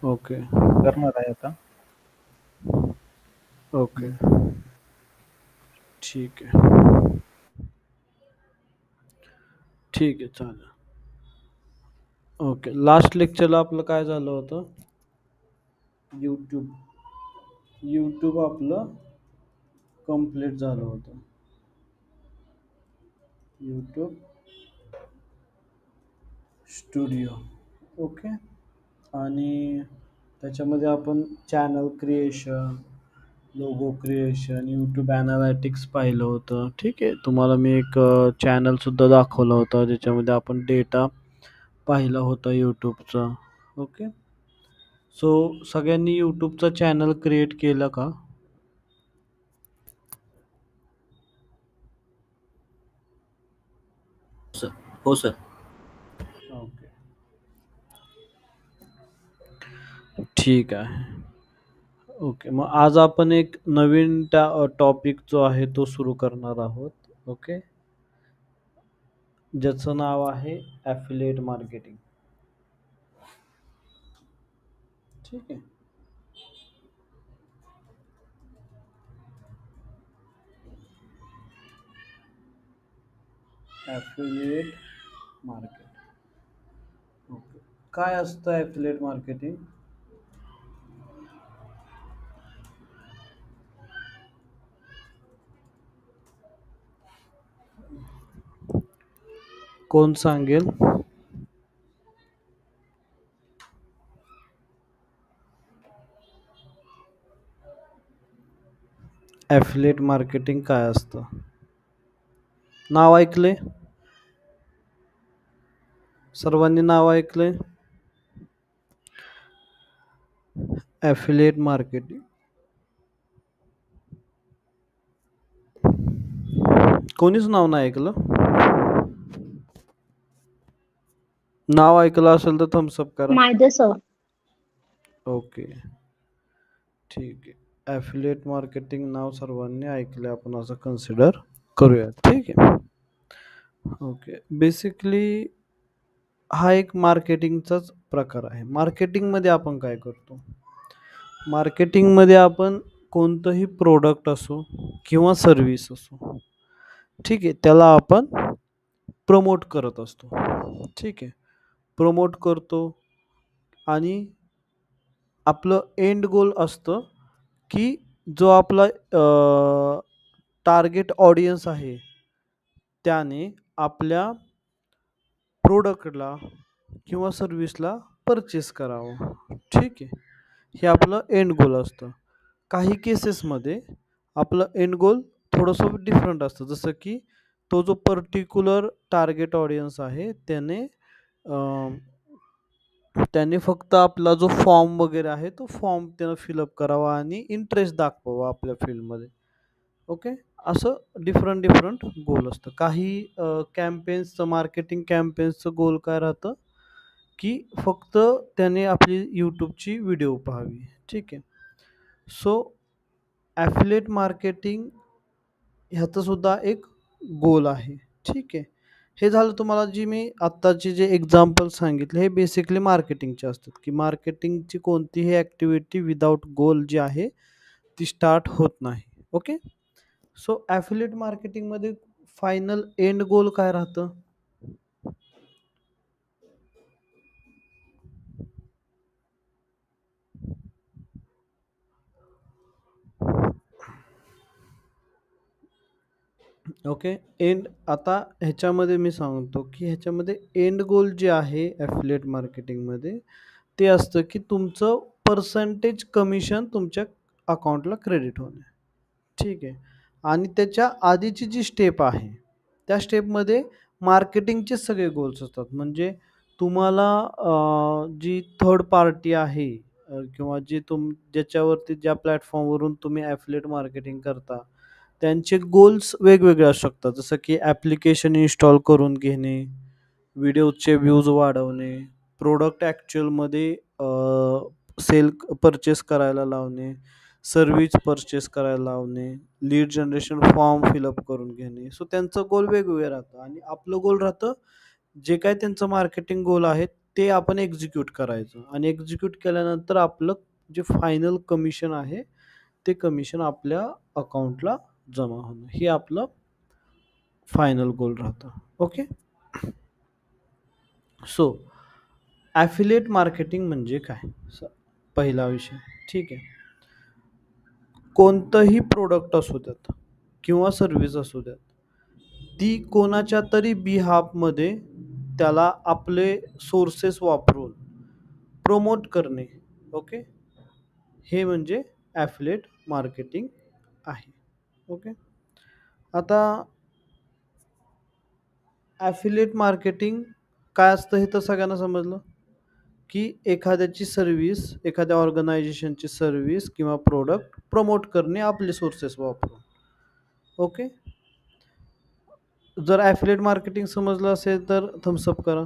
Okay. करणार आहे आता. ओके. ठीक आहे. ठीक आहे, चालेल. ओके. लास्ट लेक्चरला आपलं काय झालं होतं? यूट्यूब. यूट्यूब आपलं कंप्लीट झालं होतं. YouTube studio. ओके. आणि त्याच्यामध्ये आपण channel creation, logo creation, YouTube analytics पाहिलं होतं. ठीक आहे. तुम्हाला मी एक चॅनलसुद्धा दाखवलं होतं, ज्याच्यामध्ये आपण डेटा पाहिला होता यूट्यूबचा. ओके. सो सगळ्यांनी यूट्यूबचा चॅनल क्रिएट केला का? सर. हो सर. ओके. ठीक आहे. ओके. मग आज आपण एक नवीन टॉपिक जो आहे तो सुरू करणार आहोत. ओके. ज्याचं नाव आहे ॲफिलिएट मार्केटिंग. ठीक आहे. ॲफिलिएट मार्केट. ओके. काय असतं ॲफिलिएट मार्केटिंग? कोण सांगेल? ॲफिलिएट मार्केटिंग काय असतं? नाव ऐकले? सर्वांनी नाव ऐकले? ॲफिलिएट मार्केटिंग. कोणीच नाव नाही ऐकलं? नाव ऐकलं असेल तर थम्सअप करा. माझं सर. ओके. ठीक आहे. ॲफिलिएट मार्केटिंग नाव सर्वांनी ऐकले, आपण असं कन्सिडर करूया. ठीक आहे. ओके. बेसिकली हा एक मार्केटिंगचाच प्रकार आहे. मार्केटिंगमध्ये आपण काय करतो? मार्केटिंगमध्ये आपण कोणतंही प्रोडक्ट असो किंवा सर्व्हिस असो, ठीक आहे, त्याला आपण प्रमोट करत असतो. ठीक आहे. प्रमोट करतो आणि आपलं एंड गोल असतं की जो आपला टार्गेट ऑडियन्स आहे त्याने आपल्या प्रोडक्टला किंवा सर्व्हिसला परचेस करावं. ठीक आहे. हे आपलं एंड गोल असतं. काही केसेसमध्ये आपलं एंड गोल थोडंसं डिफरंट असतं, जसं की तो जो पर्टिक्युलर टार्गेट ऑडियन्स आहे त्याने फक्त आपला जो फॉर्म वगैरे आहे तो फॉर्म त्यानं फिलअप करावा आणि इंटरेस्ट दाखवावा आपल्या फील्डमध्ये. ओके. असं डिफरंट डिफरंट गोल असतं. काही कॅम्पेन्सचं, मार्केटिंग कॅम्पेन्सचं गोल काय राहतं की फक्त त्याने आपली यूट्यूबची व्हिडिओ पाहावी. ठीक आहे. सो ॲफिलिएट मार्केटिंग ह्याचं सुद्धा एक गोल आहे. ठीक आहे. हे झालं तुम्हाला जी मी आत्ताचे जे एक्झाम्पल सांगितले हे बेसिकली मार्केटिंगचे असतात, की मार्केटिंगची कोणतीही ॲक्टिव्हिटी विदाऊट गोल जी आहे ती स्टार्ट होत नाही. ओके. सो ॲफिलिएट मार्केटिंगमध्ये फायनल एंड गोल काय राहतं? ओके. आता ह्याच्यामध्ये मी सांगतो की ह्याच्यामध्ये एंड गोल जे आहे ॲफिलिएट मार्केटिंगमध्ये ते असतं की तुमचं पर्सेंटेज कमिशन तुमच्या अकाउंटला क्रेडिट होणे. ठीक आहे. आणि त्याच्या आधीची जी स्टेप आहे त्या स्टेपमध्ये मार्केटिंगचे सगळे गोल्स असतात. म्हणजे तुम्हाला जी थर्ड पार्टी आहे किंवा जी ज्याच्यावरती ज्या प्लॅटफॉर्मवरून तुम्ही ॲफिलिएट मार्केटिंग करता त्यांचे गोल्स वेगवेगळे असू शकतात. जसं की ॲप्लिकेशन इन्स्टॉल करून घेणे, व्हिडिओचे व्ह्यूज वाढवणे, प्रोडक्ट ॲक्च्युअलमध्ये परचेस करायला लावणे, सर्व्हिस परचेस करायला लावणे, लीड जनरेशन फॉर्म फिलअप करून घेणे. सो त्यांचं गोल वेगवेगळे राहतं आणि आपलं गोल राहतं जे काही त्यांचं मार्केटिंग गोल आहे ते आपण एक्झिक्यूट करायचं आणि एक्झिक्यूट केल्यानंतर आपलं जे फायनल कमिशन आहे, ते कमिशन आपल्या अकाउंटला जमा होणं. हे आपलं फायनल गोल राहतं. ओके. सो ॲफिलिएट मार्केटिंग म्हणजे काय? पहिला विषय. ठीक आहे. कोणतंही प्रोडक्ट असू द्यात किंवा सर्व्हिस असू द्यात, ती कोणाच्या तरी बिहाफमध्ये त्याला आपले सोर्सेस वापरून प्रमोट करणे. ओके. हे म्हणजे ॲफिलिएट मार्केटिंग आहे. ओके. आता ॲफिलिएट मार्केटिंग काय असतं हे तर सगळ्यांना समजलं, की एखाद्याची सर्व्हिस, एखाद्या ऑर्गनायझेशनची सर्व्हिस किंवा प्रॉडक्ट प्रमोट करणे आपले सोर्सेस वापरून. ओके. जर ॲफिलिएट मार्केटिंग समजलं असेल तर थम्स अप करा.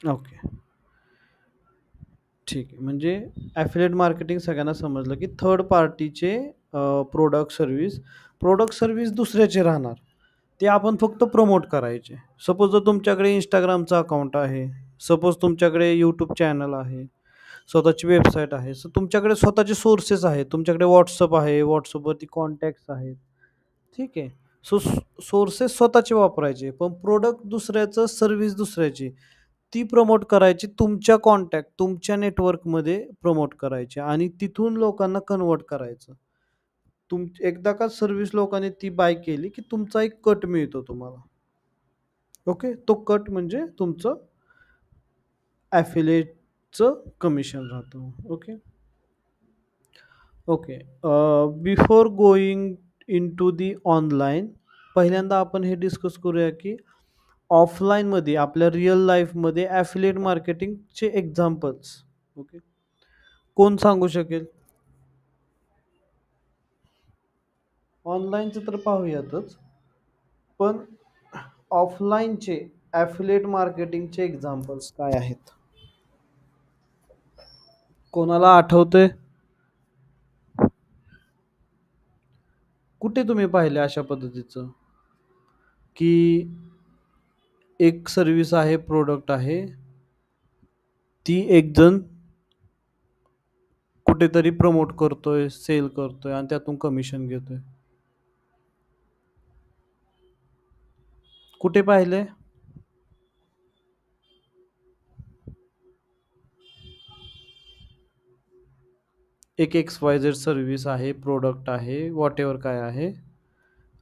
ओके. ठीक आहे. म्हणजे ॲफिलिएट मार्केटिंग सगळ्यांना समजलं, की थर्ड पार्टीचे प्रॉडक्ट सर्व्हिस दुसऱ्याचे राहणार. ते आपण फक्त प्रमोट करायचे. सपोज जर तुमच्याकडे Instagramचं अकाउंट आहे, सपोज तुमच्याकडे YouTube चॅनल आहे, स्वतःची वेबसाईट आहे. सो तुमच्याकडे स्वतःचे सोर्सेस आहेत. तुमच्याकडे WhatsApp आहे, WhatsAppवरती कॉन्टॅक्ट्स आहेत. ठीक आहे. सो सोर्सेस स्वतःचे वापरायचे, पण प्रॉडक्ट दुसऱ्याचं, सर्व्हिस दुसऱ्याची. ती प्रमोट करायची तुमच्या कॉन्टॅक्ट, तुमच्या नेटवर्कमध्ये प्रमोट करायची आणि तिथून लोकांना कन्व्हर्ट करायचं. एकदा का सर्व्हिस लोकांनी ती बाय केली, की तुमचा एक कट मिळतो तुम्हाला. ओके. तो कट म्हणजे तुमचं ॲफिलिएटचं कमिशन राहतं. Okay. Okay. Before going into the online, पहिल्यांदा आपण हे डिस्कस करूया, की ऑफलाईनमध्ये आपल्या रिअल लाईफमध्ये ॲफिलिएट मार्केटिंगचे एक्झाम्पल्स. ओके. कोण सांगू शकेल? ऑनलाईनचं तर पाहूयातच. पण ऑफलाईनचे ॲफिलिएट मार्केटिंगचे एक्झाम्पल्स काय आहेत? कोणाला आठवतंय? कुठे तुम्ही पाहिले अशा पद्धतीचं? की एक सर्व्हिस आहे, प्रॉडक्ट आहे. ती एक जण कुठेतरी प्रमोट करतोय, सेल करतोय आणि त्यातून कमिशन घेतोय. कुठे पाहिले? एक XYZ सर्व्हिस आहे, प्रॉडक्ट आहे, व्हॉटएव्हर काय आहे.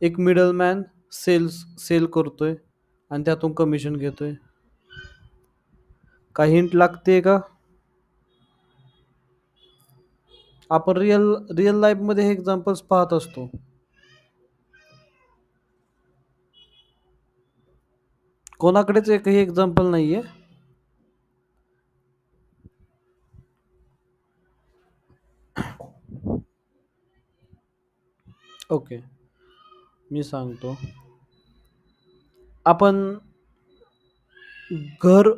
एक मिडलमॅन सेल करतोय आणि त्यातून कमिशन घेतोय. काही हिंट लागते का? आपण रिअल रिअल लाईफमध्ये हे एक्झाम्पल्स पाहत असतो. कोणाकडेच एकही एक्झाम्पल नाहीये? ओके. मी सांगतो. आपण घर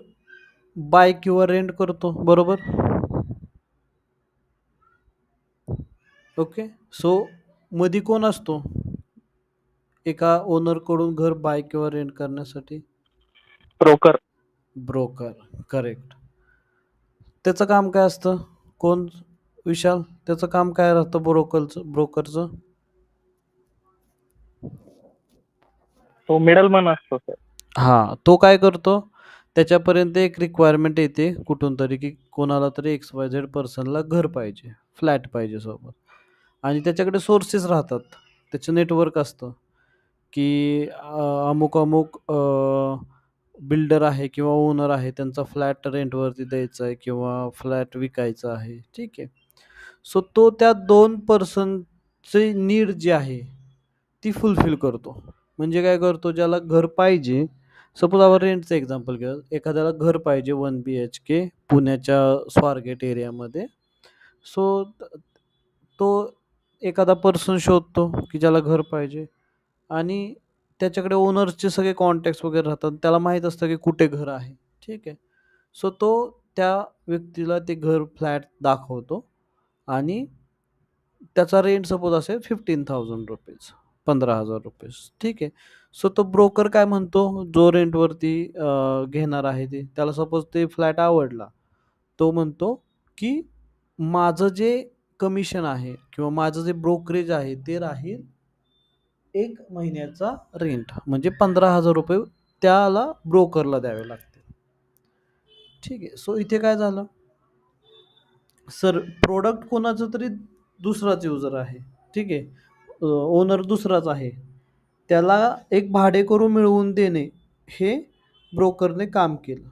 बाय किंवा रेंट करतो, बरोबर? ओके. सो मधी कोण असतो एका ओनरकडून घर बाय किंवा रेंट करण्यासाठी? ब्रोकर. ब्रोकर. करेक्ट. त्याचं काम काय असतं? कोण विशाल? त्याचं काम काय राहतं ब्रोकरचं? तो मिडलमन असतो सर. हां. तो काय करतो? त्याच्यापर्यंत एक रिक्वायरमेंट येते कुठून तरी, की कोणाला तरी XYZ पर्सनला घर पाहिजे, फ्लॅट पाहिजे सोबत आणि त्याच्याकडे सोर्सेस राहतात. त्याचं नेटवर्क असतं, की अमुक-अमुक बिल्डर आहे किंवा ओनर आहे. त्यांचा फ्लॅट रेंटवरती द्यायचा आहे किंवा फ्लॅट विकायचा आहे. ठीक आहे. सो तो त्या 2 पर्सनची नीड जी आहे, ती फुलफिल करतो. म्हणजे काय करतो, ज्याला घर पाहिजे, सपोज आपण रेंटचं एक्झाम्पल घेऊ. एखाद्याला घर पाहिजे 1 BHK पुण्याच्या स्वारगेट एरियामध्ये. सो तो एखादा पर्सन शोधतो, की ज्याला घर पाहिजे आणि त्याच्याकडे ओनर्सचे सगळे कॉन्टॅक्ट्स वगैरे राहतात. त्याला माहीत असतं, की कुठे घर आहे. ठीक आहे. सो तो त्या व्यक्तीला ते घर, फ्लॅट दाखवतो आणि त्याचा रेंट सपोज असेल ₹15,000 ₹15,000 ठीक आहे. सो तो ब्रोकर काय म्हणतो, जो रेंटवरती घेणार आहे ते, त्याला सपोज ते फ्लॅट आवडला. तो म्हणतो, की माझं जे कमिशन आहे किंवा माझं जे ब्रोकरेज आहे ते राहील 1 महिन्याचा रेंट म्हणजे ₹15,000 त्याला ब्रोकरला द्यावे लागतील. ठीक आहे. सो इथे काय झालं? सर प्रॉडक्ट कोणाचं तरी दुसराच युजर आहे. ठीक आहे. ओनर दुसराच आहे. त्याला एक भाडेकरू मिळवून देणे हे ब्रोकरने काम केलं.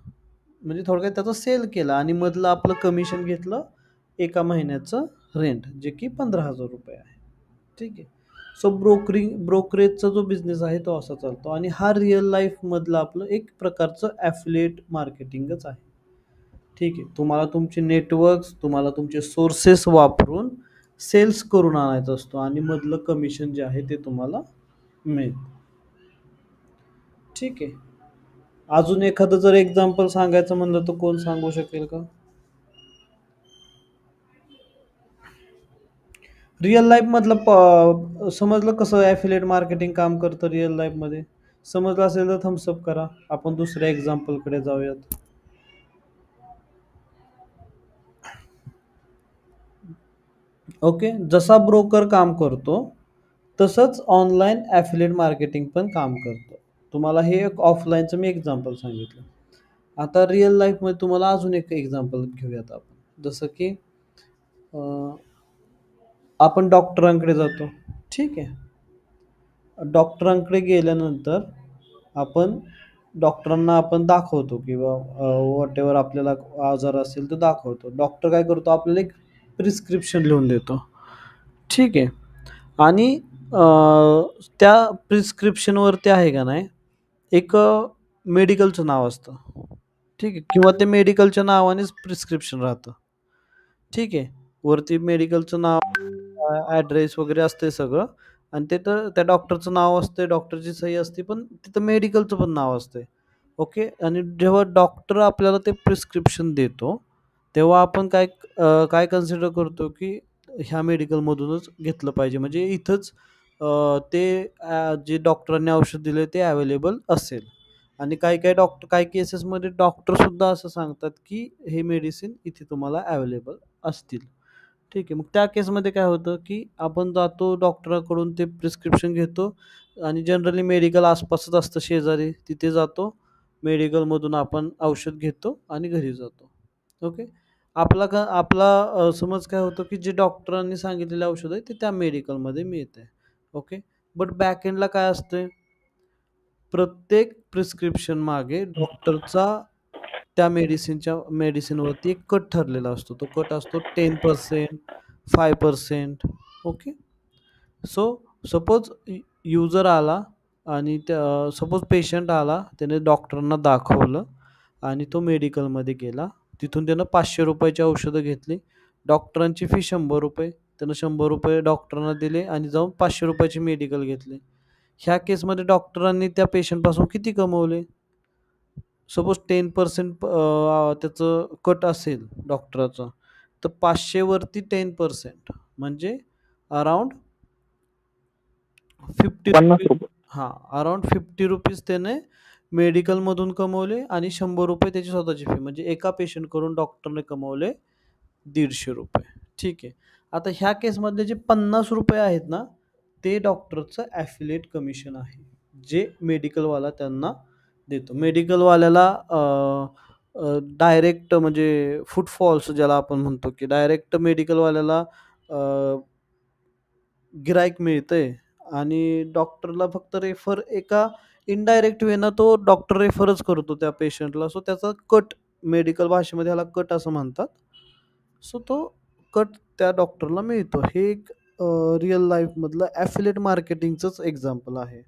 म्हणजे थोडक्यात त्याचा सेल केला आणि मधलं आपलं कमिशन घेतलं एका महिन्याचं रेंट जे की ₹15,000 आहे. ठीक आहे. सो ब्रोकरेजचा जो बिझनेस आहे तो असा चालतो आणि हा रिअल लाईफमधलं आपलं एक प्रकारचं ॲफिलिएट मार्केटिंगच आहे. ठीक आहे. तुम्हाला तुमचे नेटवर्क्स, तुम्हाला तुमचे सोर्सेस वापरून सेल्स करून आणायचा असतो आणि मधलं कमिशन जे आहे ते तुम्हाला मिळतं. ठीक आहे. अजून एखादं जर एक्झाम्पल सांगायचं म्हणलं तर कोण सांगू शकेल का? रिअल लाईफमधलं समजलं कसं ॲफिलिएट मार्केटिंग काम करतं रिअल लाईफमध्ये? समजलं असेल तर थम्स अप करा. आपण दुसऱ्या एक्झाम्पलकडे जाऊयात. ओके. जसा ब्रोकर काम करतो, तसंच ऑनलाईन ॲफिलिएट मार्केटिंग पण काम करतं. तुम्हाला हे एक ऑफलाईनचं मी एक्झाम्पल सांगितलं. आता रिअल लाईफमध्ये तुम्हाला अजून एक एक्झाम्पल घेऊयात आपण. जसं की आपण डॉक्टरांकडे जातो. ठीक आहे. डॉक्टरांकडे गेल्यानंतर आपण डॉक्टरांना आपण दाखवतो किंवा व्हॉटएव्हर आपल्याला आजार असेल तो दाखवतो. डॉक्टर काय करतो आपल्याला एक प्रिस्क्रिप्शन लिहून देतो. ठीक आहे. आणि त्या प्रिस्क्रिप्शनवरती आहे का नाही एक मेडिकलचं नाव असतं. ठीक आहे. किंवा ते मेडिकलच्या नावानेच प्रिस्क्रिप्शन राहतं. ठीक आहे. वरती मेडिकलचं नाव, ॲड्रेस वगैरे असते सगळं आणि तिथं त्या डॉक्टरचं नाव असते, डॉक्टरची सही असते, पण तिथं मेडिकलचं पण नाव असते. ओके. आणि जेव्हा डॉक्टर आपल्याला ते प्रिस्क्रिप्शन देतो, तेव्हा आपण काय कन्सिडर करतो, की ह्या मेडिकलमधूनच घेतलं पाहिजे. म्हणजे इथंच ते जे डॉक्टरांनी औषध दिलं ते अवेलेबल असेल. आणि काही केसेसमध्ये डॉक्टरसुद्धा असं सांगतात, की हे मेडिसिन इथे तुम्हाला अवेलेबल असतील. ठीक आहे. मग त्या केसमध्ये काय होतं, की आपण जातो डॉक्टराकडून ते प्रिस्क्रिप्शन घेतो आणि जनरली मेडिकल आसपासच असतं शेजारी. तिथे जातो. मेडिकलमधून आपण औषध घेतो आणि घरी जातो. ओके. आपला समज काय होतो, की जे डॉक्टरांनी सांगितलेलं औषध आहे ते त्या मेडिकलमध्ये मिळतंय. ओके. बट बॅक एंडला काय असतंय? प्रत्येक प्रिस्क्रिप्शन मागे डॉक्टरचा त्या मेडिसिनवरती एक कट ठरलेला असतो. तो कट असतो 10%, 5% ओके. सो सपोज युजर आला आणि सपोज पेशंट आला, त्याने डॉक्टरांना दाखवलं आणि तो मेडिकलमध्ये गेला. तिथून त्यानं ₹500 ची औषधं घेतली. डॉक्टरांची फी ₹100. त्यानं ₹100 डॉक्टरांना दिले आणि जाऊन ₹500 ची मेडिकल घेतली. ह्या केसमध्ये डॉक्टरांनी त्या पेशंटपासून किती कमवले? सपोज 10% त्याचं कट असेल डॉक्टरचं, तर 500 वरती 10% म्हणजे अराउंड ₹50 ₹50. हां, अराउंड ₹50 त्याने मेडिकलमधून कमवले आणि ₹100 त्याची स्वतःची फी म्हणजे एका पेशंटकडून डॉक्टरने कमवले ₹150. ठीक आहे. आता ह्या केसमधले जे ₹50 आहेत ना, ते डॉक्टरचं ॲफिलिएट कमिशन आहे. जे मेडिकलवाला त्यांना देतो. मेडिकलवाल्याला डायरेक्ट म्हणजे फुटफॉल्स ज्याला आपण म्हणतो, की डायरेक्ट मेडिकलवाल्याला गिराईक मिळतंय आणि डॉक्टरला फक्त एका इनडायरेक्ट वेनं तो डॉक्टर रेफरच करतो त्या पेशंटला. सो त्याचा कट मेडिकल भाषेमध्ये ह्याला कट असं म्हणतात. सो तो कट त्या डॉक्टरला मिळतो. हे एक रिअल लाईफमधलं ॲफिलिएट मार्केटिंगचंच एक्झाम्पल आहे.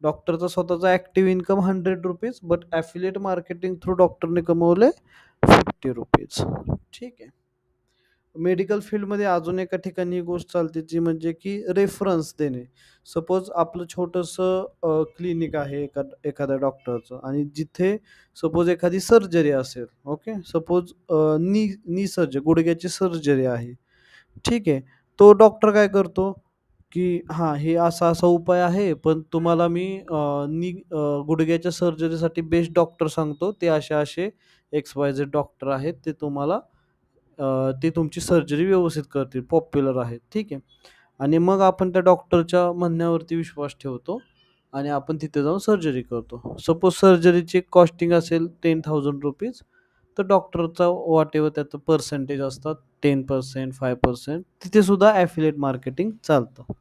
डॉक्टरचा स्वतःचा active income ₹100 but affiliate marketing through डॉक्टरने कमवले ₹50. ठीक आहे. मेडिकल फील्डमध्ये अजून एका ठिकाणी ही गोष्ट चालते ती म्हणजे की रेफरन्स देणे. सपोज आपलं छोटंसं क्लिनिक आहे एखाद्या डॉक्टरचं आणि जिथे सपोज एखादी सर्जरी असेल, ओके. सपोज नी नी सर्जरी गुडघ्याची सर्जरी आहे. ठीक आहे. तो डॉक्टर काय करतो, की हां, हे असा-असा उपाय आहे, पण तुम्हाला मी गुडघ्याच्या सर्जरीसाठी बेस्ट डॉक्टर सांगतो. ते असे-असे एक्स-वाय-झेड डॉक्टर आहेत. ते तुमची सर्जरी व्यवस्थित करतील, पॉप्युलर आहेत. ठीक आहे. आणि मग आपण त्या डॉक्टरच्या म्हणण्यावरती विश्वास ठेवतो आणि आपण तिथे जाऊन सर्जरी करतो. सपोज सर्जरीची कॉस्टिंग असेल ₹10,000 तर डॉक्टरचा व्हॉटएव्हर त्याचं पर्सेंटेज असतात 10% 5% तिथे सुद्धा ॲफिलिएट मार्केटिंग चालतं.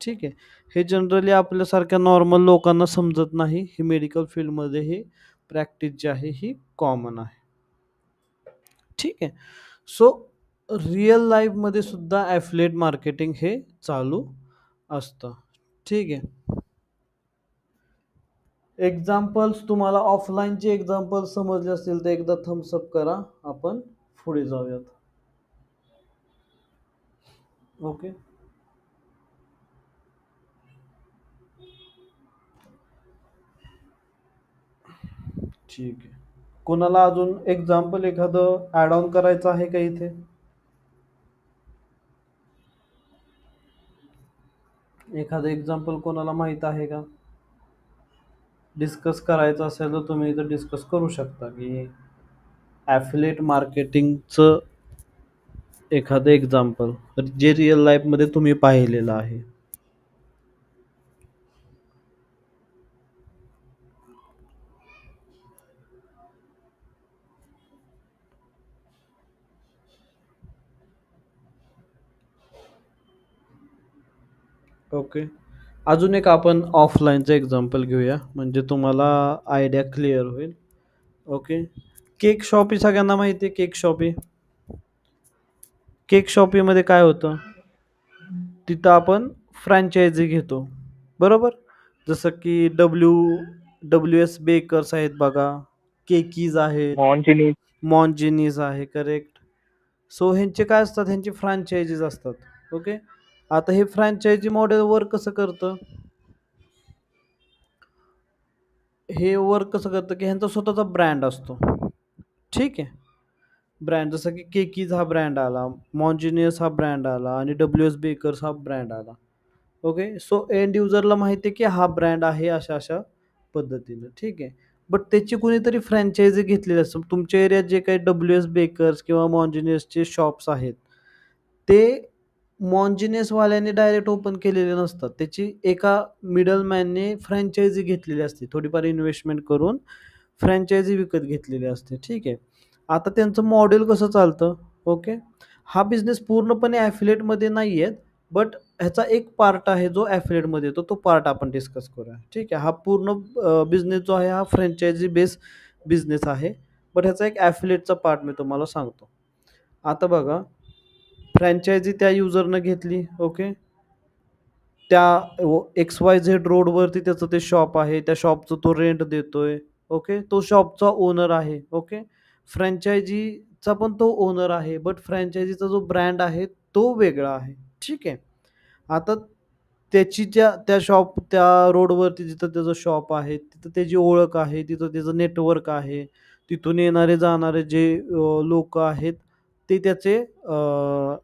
ठीक आहे. हे जनरली आपल्यासारख्या नॉर्मल लोकांना समजत नाही. हे मेडिकल फील्डमध्ये ही प्रॅक्टिस जी आहे ही कॉमन आहे. ठीक आहे. सो रिअल लाईफमध्ये सुद्धा ॲफिलिएट मार्केटिंग हे चालू असतं. ठीक आहे. एक्झाम्पल्स तुम्हाला ऑफलाईनचे एक्झाम्पल्स समजले असतील तर एकदा थम्स अप करा. आपण पुढे जाऊयात. ओके. ठीक आहे. कोणाला अजून एक्झाम्पल एखादं ॲड ऑन करायचं आहे का इथे? एखादं एक्झाम्पल कोणाला माहीत आहे का? डिस्कस करायचं असेल तर तुम्ही इथं डिस्कस करू शकता, की ॲफिलिएट मार्केटिंगचं एखादं एक्झाम्पल जे रिअल लाईफमध्ये तुम्ही पाहिलेलं आहे. ओके. अजून एक आपण ऑफलाईनचं एक्झाम्पल घेऊया, म्हणजे तुम्हाला आयडिया क्लिअर होईल. ओके. केक शॉपी सगळ्यांना माहिती आहे केक शॉपी? केक शॉपीमध्ये काय होतं? तिथं आपण फ्रँचायझी घेतो, बरोबर? जसं की WS बेकर्स आहेत बघा, केकीज आहेत, मॉन्जिनीस. मॉन्जिनीज आहे, करेक्ट. सो ह्यांचे काय असतात, ह्यांची फ्रँचायझीज असतात. ओके. आता हे फ्रँचायझी मॉडेल वर्क कसं करतं? हे वर्क कसं करतं, की ह्यांचा स्वतःचा ब्रँड असतो. ठीक आहे. ब्रँड जसं की केकीज हा ब्रँड आला, मॉन्जिनियस हा ब्रँड आला आणि WS बेकर्स हा ब्रँड आला. ओके. सो एंड युजरला माहिती आहे, की हा ब्रँड आहे अशा-अशा पद्धतीनं. ठीक आहे. बट त्याची कुणीतरी फ्रँचायझी घेतलेली असते. तुमच्या एरियात जे काही WS बेकर्स किंवा मॉन्जिनियसचे शॉप्स आहेत, ते मॉन्जिनियसवाल्याने डायरेक्ट ओपन केलेले नसतात. त्याची एका मिडलमॅनने फ्रँचायझी घेतलेली असते. थोडीफार इन्व्हेस्टमेंट करून फ्रँचायझी विकत घेतलेली असते. ठीक आहे. आता त्यांचं मॉडेल कसं चालतं? ओके. हा बिझनेस पूर्णपणे ॲफिलिएटमध्ये नाही आहेत, बट ह्याचा एक पार्ट आहे जो ॲफिलिएटमध्ये येतो. तो पार्ट आपण डिस्कस करूया. ठीक आहे. हा पूर्ण बिझनेस जो आहे हा फ्रँचायझी बेस बिझनेस आहे. बट ह्याचा एक ॲफिलिएटचा पार्ट मी तुम्हाला सांगतो. आता बघा, फ्रँचायझी त्या युजरनं घेतली. ओके. त्या XYZ रोडवरती त्याचं ते शॉप आहे. त्या शॉपचं तो रेंट देतोय. ओके. तो शॉपचा ओनर आहे. ओके. फ्रँचायझीचा पण तो ओनर आहे. बट फ्रँचायझीचा जो ब्रँड आहे तो वेगळा आहे. ठीक आहे. आता त्या रोडवरती जिथं त्याचं शॉप आहे, तिथं त्याची ओळख आहे, तिथं त्याचं नेटवर्क आहे. तिथून येणारे-जाणारे जे आहेत, ते त्याचे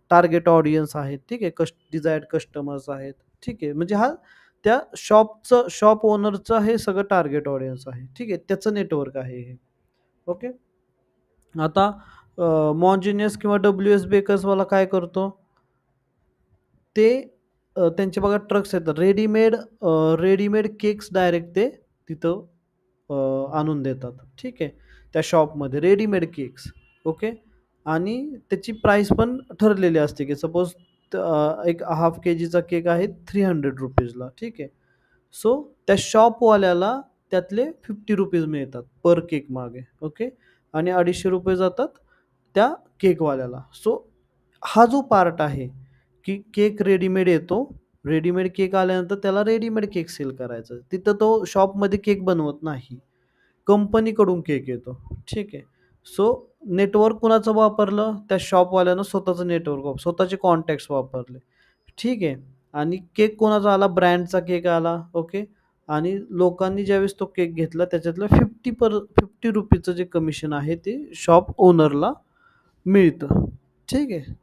टार्गेट ऑडियन्स आहेत. ठीक आहे. डिझायर्ड कस्टमर्स आहेत. ठीक आहे. म्हणजे हा त्या शॉप ओनरचं हे सगळं टार्गेट ऑडियन्स आहे. ठीक आहे. त्याचं नेटवर्क आहे हे. ओके. आता मॉन्जिनियस किंवा WS बेकर्सवाला काय करतो? ते त्यांचे बघा ट्रक्स येतात. रेडीमेड केक्स डायरेक्ट ते तिथं आणून देतात. ठीक आहे. त्या शॉपमध्ये रेडीमेड केक्स. ओके. आणि त्याची प्राईस पण ठरलेली असते, की सपोज एक हाल्फ केजीचा केक आहे ₹300 ला. ठीक आहे. सो त्या शॉपवाल्याला त्यातले ₹50 मिळतात पर केक मागे. ओके. आणि ₹250 जातात त्या केकवाल्याला. सो हा जो पार्ट आहे, की केक रेडीमेड येतो. रेडीमेड केक आल्यानंतर त्याला रेडीमेड केक सेल करायचा. तिथं तो शॉपमध्ये केक बनवत नाही. कंपनीकडून केक येतो. ठीक आहे. सो नेटवर्क कुणाचं वापरलं? त्या शॉपवाल्यानं स्वतःचं नेटवर्क स्वतःचे कॉन्टॅक्ट्स वापरले. ठीक आहे. आणि केक कोणाचा आला? ब्रँडचा केक आला. ओके. आणि लोकांनी ज्यावेळेस तो केक घेतला त्याच्यातलं ₹50 जे कमिशन आहे ते शॉप ओनरला मिळतं. ठीक आहे.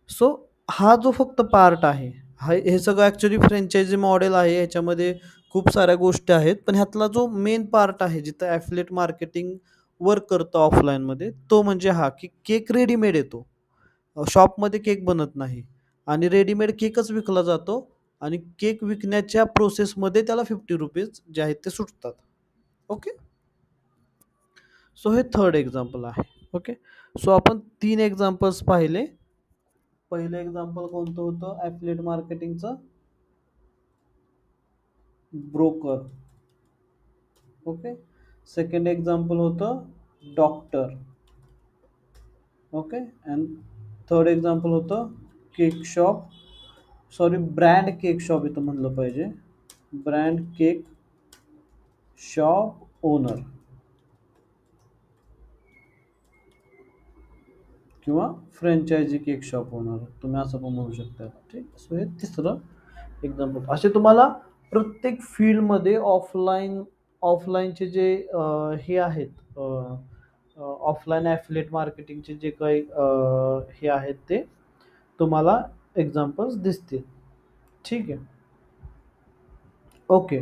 सो हा जो फक्त पार्ट आहे, हे सगळं ॲक्चुअली फ्रँचायझी मॉडेल आहे. ह्याच्यामध्ये खूप साऱ्या गोष्टी आहेत. पण ह्यातला जो मेन पार्ट आहे, जिथं ॲफिलिएट मार्केटिंग वर्क करतं ऑफलाईनमध्ये, तो म्हणजे हा, की केक रेडीमेड येतो. शॉपमध्ये केक बनत नाही आणि रेडीमेड केकच विकला जातो आणि केक विकण्याच्या प्रोसेसमध्ये त्याला ₹50 जे आहेत ते सुटतात. ओके. सो हे थर्ड एक्झाम्पल आहे. ओके. सो आपण 3 एक्झाम्पल्स पाहिले. पहिलं एक्झाम्पल कोणतं होतं ॲफिलिएट मार्केटिंगचं? ब्रोकर. ओके. सेकंड एक्झाम्पल होतं doctor. Okay. And third example होतं cake shop. Sorry, brand cake shop इथं म्हणलं पाहिजे. ब्रँड केक शॉप ओनर किंवा फ्रँचायझी केक शॉप ओनर, तुम्ही असं पण म्हणू शकता. ठीक. सो हे तिसरं एक्झाम्पल. असे तुम्हाला प्रत्येक फील्डमध्ये ऑफलाईनचे जे हे आहेत, ऑफलाईन ॲफिलिएट मार्केटिंगचे जे काही हे आहेत ते तुम्हाला एक्झाम्पल्स दिसतील. ठीक आहे. ओके.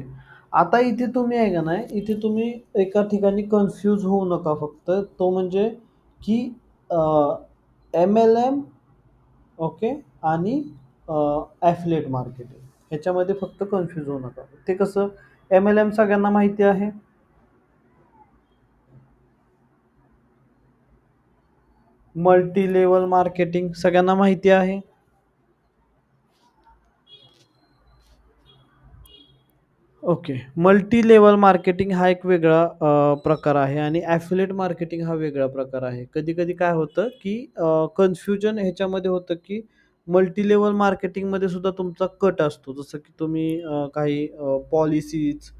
आता इथे तुम्ही आहे का नाही, इथे तुम्ही एका ठिकाणी कन्फ्यूज होऊ नका फक्त. तो म्हणजे की MLM, ओके, आणि ॲफिलिएट मार्केटिंग ह्याच्यामध्ये फक्त कन्फ्यूज होऊ नका. ते कसं, MLM सगळ्यांना माहिती आहे. मल्टी लेवल मार्केटिंग सगळ्यांना माहिती आहे. ओके. मल्टी लेवल मार्केटिंग हा एक वेगळा प्रकार आहे आणि ॲफिलिएट मार्केटिंग हा वेगळा प्रकार आहे. कधी-कधी काय होतं, की कन्फ्युजन ह्याच्यामध्ये होतं, की मल्टी लेवल मार्केटिंगमध्ये सुद्धा तुमचा कट असतो. जसं की तुम्ही काही पॉलिसीज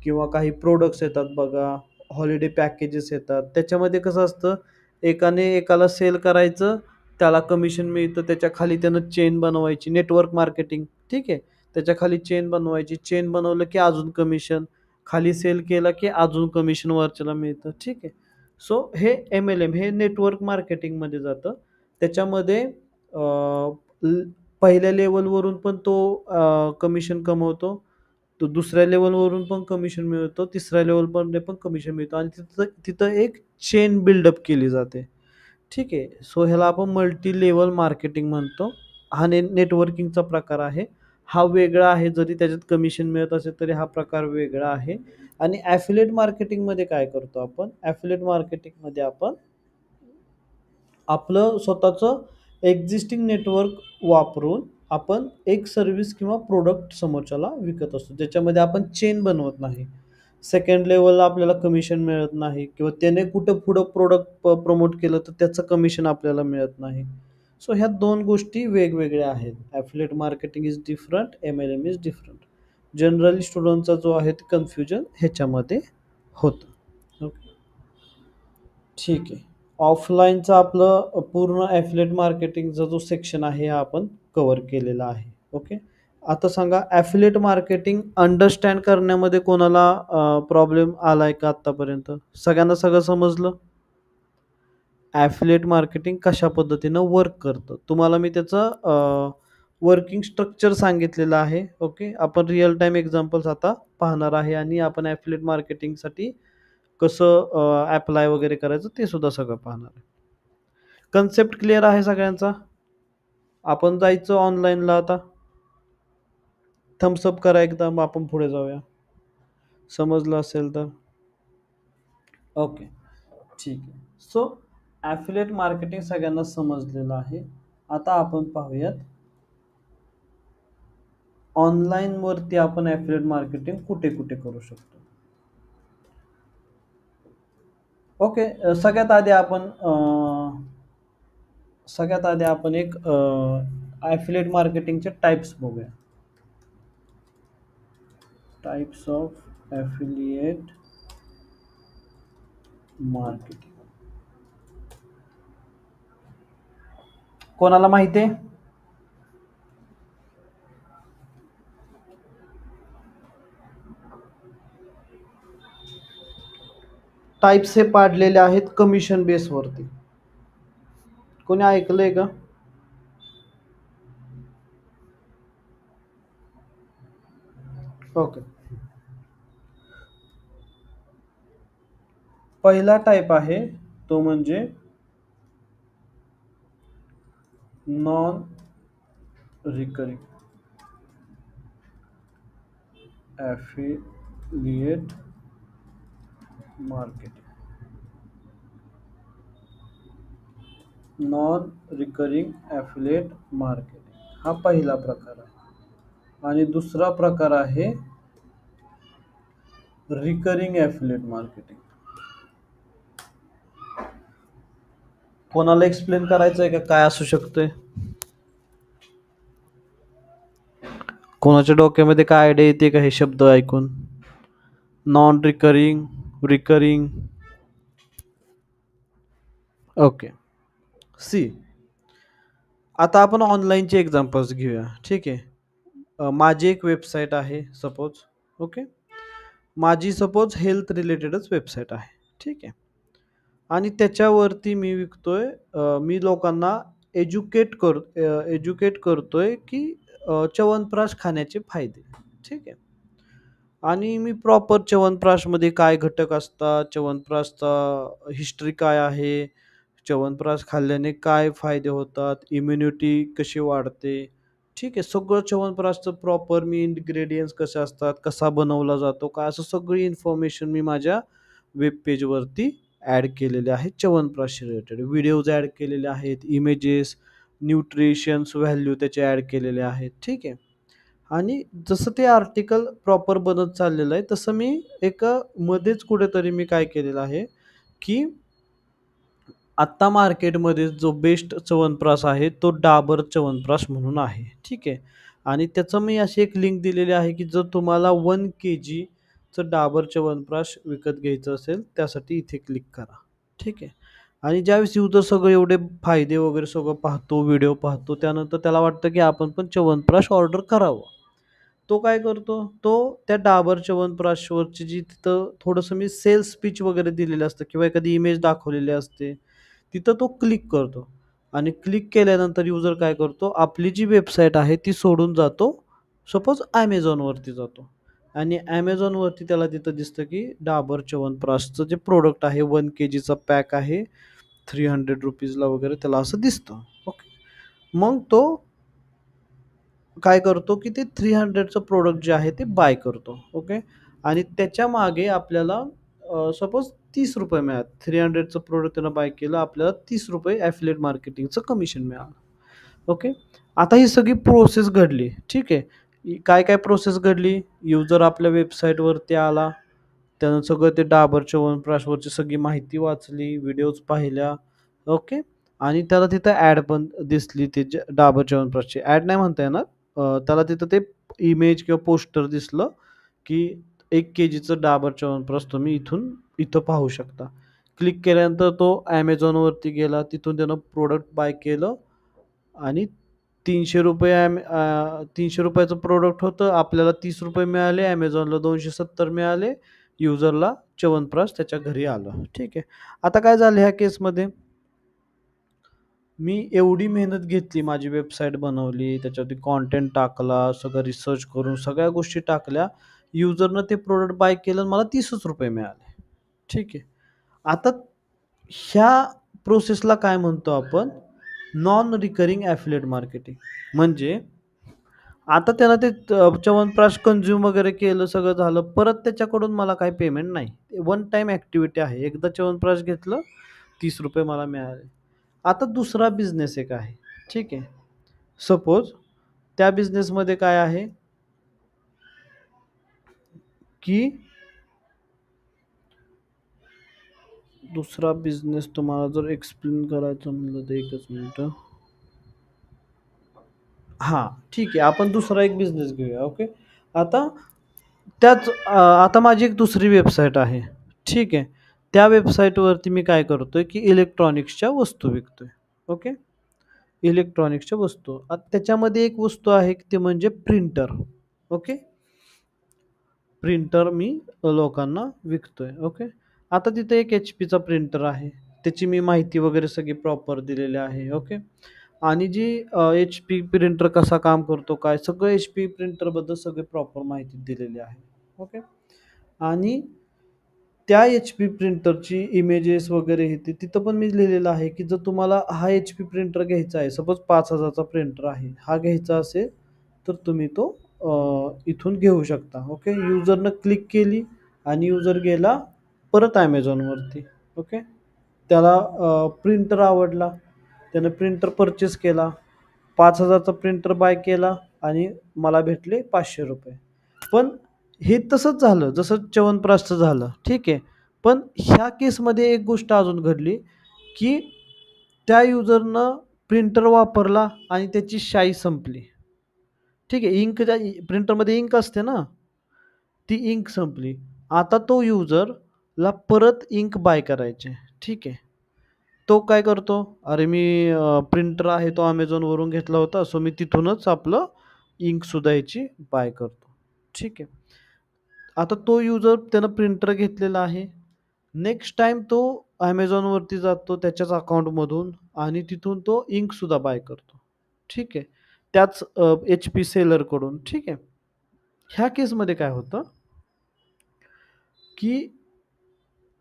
किंवा काही प्रॉडक्ट्स येतात बघा, हॉलिडे पॅकेजेस येतात. त्याच्यामध्ये कसं असतं, एकाने एकाला सेल करायचं, त्याला कमिशन मिळतं. त्याच्या खाली त्यानं चेन बनवायची, नेटवर्क मार्केटिंग, ठीक आहे. त्याच्या खाली चेन बनवायची. चेन बनवलं की अजून कमिशन. खाली सेल केला की अजून कमिशन वरच्याला मिळतं. ठीक आहे. सो हे MLM हे नेटवर्क मार्केटिंगमध्ये जातं. त्याच्यामध्ये अ, ल पहिल्या लेव्हलवरून पण तो कमिशन कमवतो. तो दुसऱ्या लेव्हलवरून पण कमिशन मिळवतो. तिसऱ्या लेव्हलमध्ये पण कमिशन मिळतं आणि तिथं तिथं एक चेन बिल्डअप केली जाते. ठीक आहे. सो ह्याला आपण मल्टी लेव्हल मार्केटिंग म्हणतो. हा नेटवर्किंगचा प्रकार आहे. हा वेगळा आहे. जरी त्याच्यात कमिशन मिळत असेल तरी हा प्रकार वेगळा आहे. आणि ॲफिलिएट मार्केटिंगमध्ये काय करतो आपण? ॲफिलिएट मार्केटिंगमध्ये आपण आपलं स्वतःचं एक्झिस्टिंग नेटवर्क वापरून आपण एक सर्व्हिस किंवा प्रॉडक्ट समोरच्याला विकत असतो. ज्याच्यामध्ये आपण चेन बनवत नाही. सेकंड लेव्हलला आपल्याला कमिशन मिळत नाही किंवा त्याने कुठं पुढं प्रॉडक्ट प्रमोट केलं तर त्याचं कमिशन आपल्याला मिळत नाही. सो ह्या 2 गोष्टी वेगवेगळ्या आहेत. Affiliate marketing is different, MLM is different. Generally स्टुडंटचा जो आहे ते कन्फ्युजन ह्याच्यामध्ये होतं. ओके. ठीक आहे. ऑफलाईनचं आपलं पूर्ण ॲफिलिएट मार्केटिंगचा जो सेक्शन आहे हा आपण कव्हर केलेला आहे. ओके. आता सांगा ॲफिलिएट मार्केटिंग अंडरस्टँड करण्यामध्ये कोणाला प्रॉब्लेम आलाय का आत्तापर्यंत? सगळ्यांना सगळं समजलं? ॲफिलिएट मार्केटिंग कशा पद्धतीनं वर्क करतं? तुम्हाला मी त्याचं वर्किंग स्ट्रक्चर सांगितलेलं आहे. ओके. आपण रिअल टाईम एक्झाम्पल्स आता पाहणार आहे आणि आपण ॲफिलिएट मार्केटिंगसाठी कसं ॲप्लाय वगैरे करायचं ते सुद्धा सगळं पाहणार आहे. कन्सेप्ट क्लिअर आहे सगळ्यांचा? आपण जायचं ऑनलाईनला आता. थम्ब्स अप करा एकदा, मग आपण पुढे जाऊया. समजलं असेल तर. ओके. ठीक आहे. सो ॲफिलिएट मार्केटिंग सगळ्यांना समजलेलं आहे. आता आपण पाहूयात ऑनलाईनवरती आपण ॲफिलिएट मार्केटिंग कुठे-कुठे करू शकतो. ओके. सगळ्यात आधी आपण एक ॲफिलिएट मार्केटिंगचे टाइप्स बघूया. Types of affiliate marketing. कोणाला माहिती आहे? टाइप्स हे पाडलेले आहेत कमिशन बेसवरती. कोणी ऐकलंय का? ओके. पहिला टाइप आहे तो म्हणजे non recurring affiliate marketing. Non recurring affiliate marketing हा पहिला प्रकार आहे. आणि दुसरा प्रकार आहे रिकरिंग ॲफिलिएट मार्केटिंग. कोणाला एक्सप्लेन करायचं आहे का काय असू शकतंय? कोणाच्या डोक्यामध्ये काय आयडिया येते का हे शब्द ऐकून? Non recurring, recurring. Okay. See, आता आपण ऑनलाईनचे एक्झाम्पल्स घेऊया. ठीक आहे. माझी एक वेबसाईट आहे सपोज. ओके. माझी सपोज हेल्थ रिलेटेडच वेबसाईट आहे. ठीक आहे. आणि त्याच्यावरती मी विकतोय, मी लोकांना एज्युकेट करतोय की च्यवनप्राश खाण्याचे फायदे. ठीक आहे. आणि मी प्रॉपर च्यवनप्राशमध्ये काय घटक असतात, च्यवनप्राशचा हिस्ट्री काय आहे, च्यवनप्राश खाल्ल्याने काय फायदे होतात, इम्युनिटी कशी वाढते. ठीक आहे. सगळं च्यवनप्राशचं प्रॉपर मी इन्ग्रेडियंट्स कसे असतात, कसा बनवला जातो, काय असं सगळी इन्फॉर्मेशन मी माझ्या वेब पेजवरती ॲड केलेले आहेत. च्यवनप्राश रिलेटेड व्हिडिओज ॲड केलेले आहेत, इमेजेस, न्यूट्रिशन्स व्हॅल्यू त्याचे ॲड केलेले आहेत. ठीक आहे. आणि जसं ते आर्टिकल प्रॉपर बनत चाललेलं आहे, तसं मी मध्येच कुठेतरी मी काय केलेलं आहे, की आत्ता मार्केटमध्ये जो बेस्ट च्यवनप्राश आहे, तो डाबर च्यवनप्राश म्हणून आहे. ठीक आहे. आणि त्याचं मी अशी एक लिंक दिलेली आहे, की जर तुम्हाला 1 केजीचं डाबर च्यवनप्राश विकत घ्यायचं असेल, त्यासाठी इथे क्लिक करा. ठीक आहे. आणि ज्यावेळेस युजर सगळे एवढे फायदे वगैरे सगळं पाहतो, व्हिडिओ पाहतो, त्यानंतर त्याला वाटतं, की आपण पण च्यवनप्राश ऑर्डर करावं. तो काय करतो, तो त्या डाबर च्यवनप्राशवरची जी तिथं थोडंसं मी सेल्स स्पीच वगैरे दिलेलं असतं किंवा एखादी इमेज दाखवलेली असते. तिथं तो क्लिक करतो आणि क्लिक केल्यानंतर युजर काय करतो, आपली जी वेबसाईट आहे ती सोडून जातो. सपोज Amazonवरती जातो आणि Amazonवरती त्याला तिथं दिसतं, की डाबर च्यवनप्राशचं जे प्रॉडक्ट आहे 1 केजीचा पॅक आहे, ₹300 ला वगैरे त्याला असं दिसतं. ओके. मग तो काय करतो, की ते 300चं प्रॉडक्ट जे आहे ते बाय करतो. ओके. आणि त्याच्यामागे आपल्याला सपोज ₹30 मिळाले. 300चं प्रॉडक्ट त्यानं बाय केलं. आपल्याला ₹30 ॲफिलिएट मार्केटिंगचं कमिशन मिळालं. ओके. आता ही सगळी प्रोसेस घडली. ठीक आहे. काय-काय प्रोसेस घडली? युजर आपल्या वेबसाईटवरती आला. त्यानं सगळं ते डाबर च्यवनप्राशवरची सगळी माहिती वाचली, व्हिडिओज पाहिल्या. ओके. आणि त्याला तिथं ॲड पण दिसली ते डाबर च्यवनप्राशची. ॲड नाही म्हणता येणार. त्याला तिथं ते इमेज किंवा पोस्टर दिसलं, की 1 केजीचं डाबर च्यवनप्राश तुम्ही इथं पाहू शकता. क्लिक केल्यानंतर तो Amazonवरती गेला. तिथून त्यानं प्रॉडक्ट बाय केलं आणि ₹300 ₹300चं प्रॉडक्ट होतं. आपल्याला ₹30 मिळाले. Amazonला 270 मिळाले. युजरला च्यवनप्राश त्याच्या घरी आलं. ठीक आहे. आता काय झालं ह्या केसमध्ये? मी एवढी मेहनत घेतली, माझी वेबसाईट बनवली, त्याच्यावरती कंटेंट टाकला, सगळं रिसर्च करून सगळ्या गोष्टी टाकल्या. युजरनं ते प्रॉडक्ट बाय केलं आणि मला ₹30 मिळाले. ठीक आहे. आता ह्या प्रोसेसला काय म्हणतो आपण? Non recurring affiliate marketing. म्हणजे आता त्यानं ते च्यवनप्राश कंझ्युम वगैरे केलं, सगळं झालं. परत त्याच्याकडून मला काही पेमेंट नाही. वन टाईम ॲक्टिव्हिटी आहे. एकदा च्यवनप्राश घेतलं, ₹30 मला मिळाले. आता दुसरा बिझनेस एक आहे. ठीक आहे. सपोज त्या बिझनेसमध्ये काय आहे, की दुसरा बिझनेस तुम्हाला जर एक्सप्लेन करायचं म्हणलं तर एकच मिनिटं. हां, ठीक आहे. आपण दुसरा एक बिझनेस घेऊया. ओके. आता आता माझी एक दुसरी वेबसाईट आहे. ठीक आहे. त्या वेबसाईटवरती मी काय करतोय, की इलेक्ट्रॉनिक्सच्या वस्तू विकतोय. ओके. इलेक्ट्रॉनिक्सच्या वस्तू. आता त्याच्यामध्ये एक वस्तू आहे, की ते म्हणजे प्रिंटर. ओके. प्रिंटर मी लोकांना विकतोय. ओके. आता तिथे एक HP चा प्रिंटर आहे. त्याची मी माहिती वगैरे सगळी प्रॉपर दिलेली आहे. ओके. आणि जी HP प्रिंटर कसा काम करतो, काय सगळं HP प्रिंटरबद्दल सगळी प्रॉपर माहिती दिलेली आहे. ओके. आणि त्या HP प्रिंटरची इमेजेस वगैरे हे ते तिथं पण मी लिहिलेलं आहे, की जर तुम्हाला हा HP प्रिंटर घ्यायचा आहे, सपोज 5,000 चा प्रिंटर आहे. हा घ्यायचा असेल, तर तुम्ही तो इथून घेऊ शकता. ओके. युजरनं क्लिक केली आणि युजर गेला परत Amazonवरती. ओके. त्याला प्रिंटर आवडला. त्यानं प्रिंटर पर्चेस केला. 5,000 चा प्रिंटर बाय केला आणि मला भेटले ₹500. पण हे तसंच झालं जसं च्यवनप्राशचं झालं, ठीक आहे. पण ह्या केसमध्ये एक गोष्ट अजून घडली, की त्या युजरनं प्रिंटर वापरला आणि त्याची शाई संपली. ठीक आहे. इंकच्या प्रिंटरमध्ये इंक असते ना, ती इंक संपली. आता तो युजरला परत इंक बाय करायची आहे. ठीक आहे. तो काय करतो, "अरे मी प्रिंटर आहे तो Amazonवरून घेतला होता, सो मी तिथूनच आपलं इंकसुद्धा ह्याची बाय करतो." ठीक आहे. आता तो युजर त्यानं प्रिंटर घेतलेला आहे. नेक्स्ट टाईम तो Amazonवरती जातो त्याच्याच अकाउंटमधून आणि तिथून तो इंकसुद्धा बाय करतो. ठीक आहे. त्याच HP सेलरकडून. ठीक आहे. ह्या केसमध्ये काय होतं, की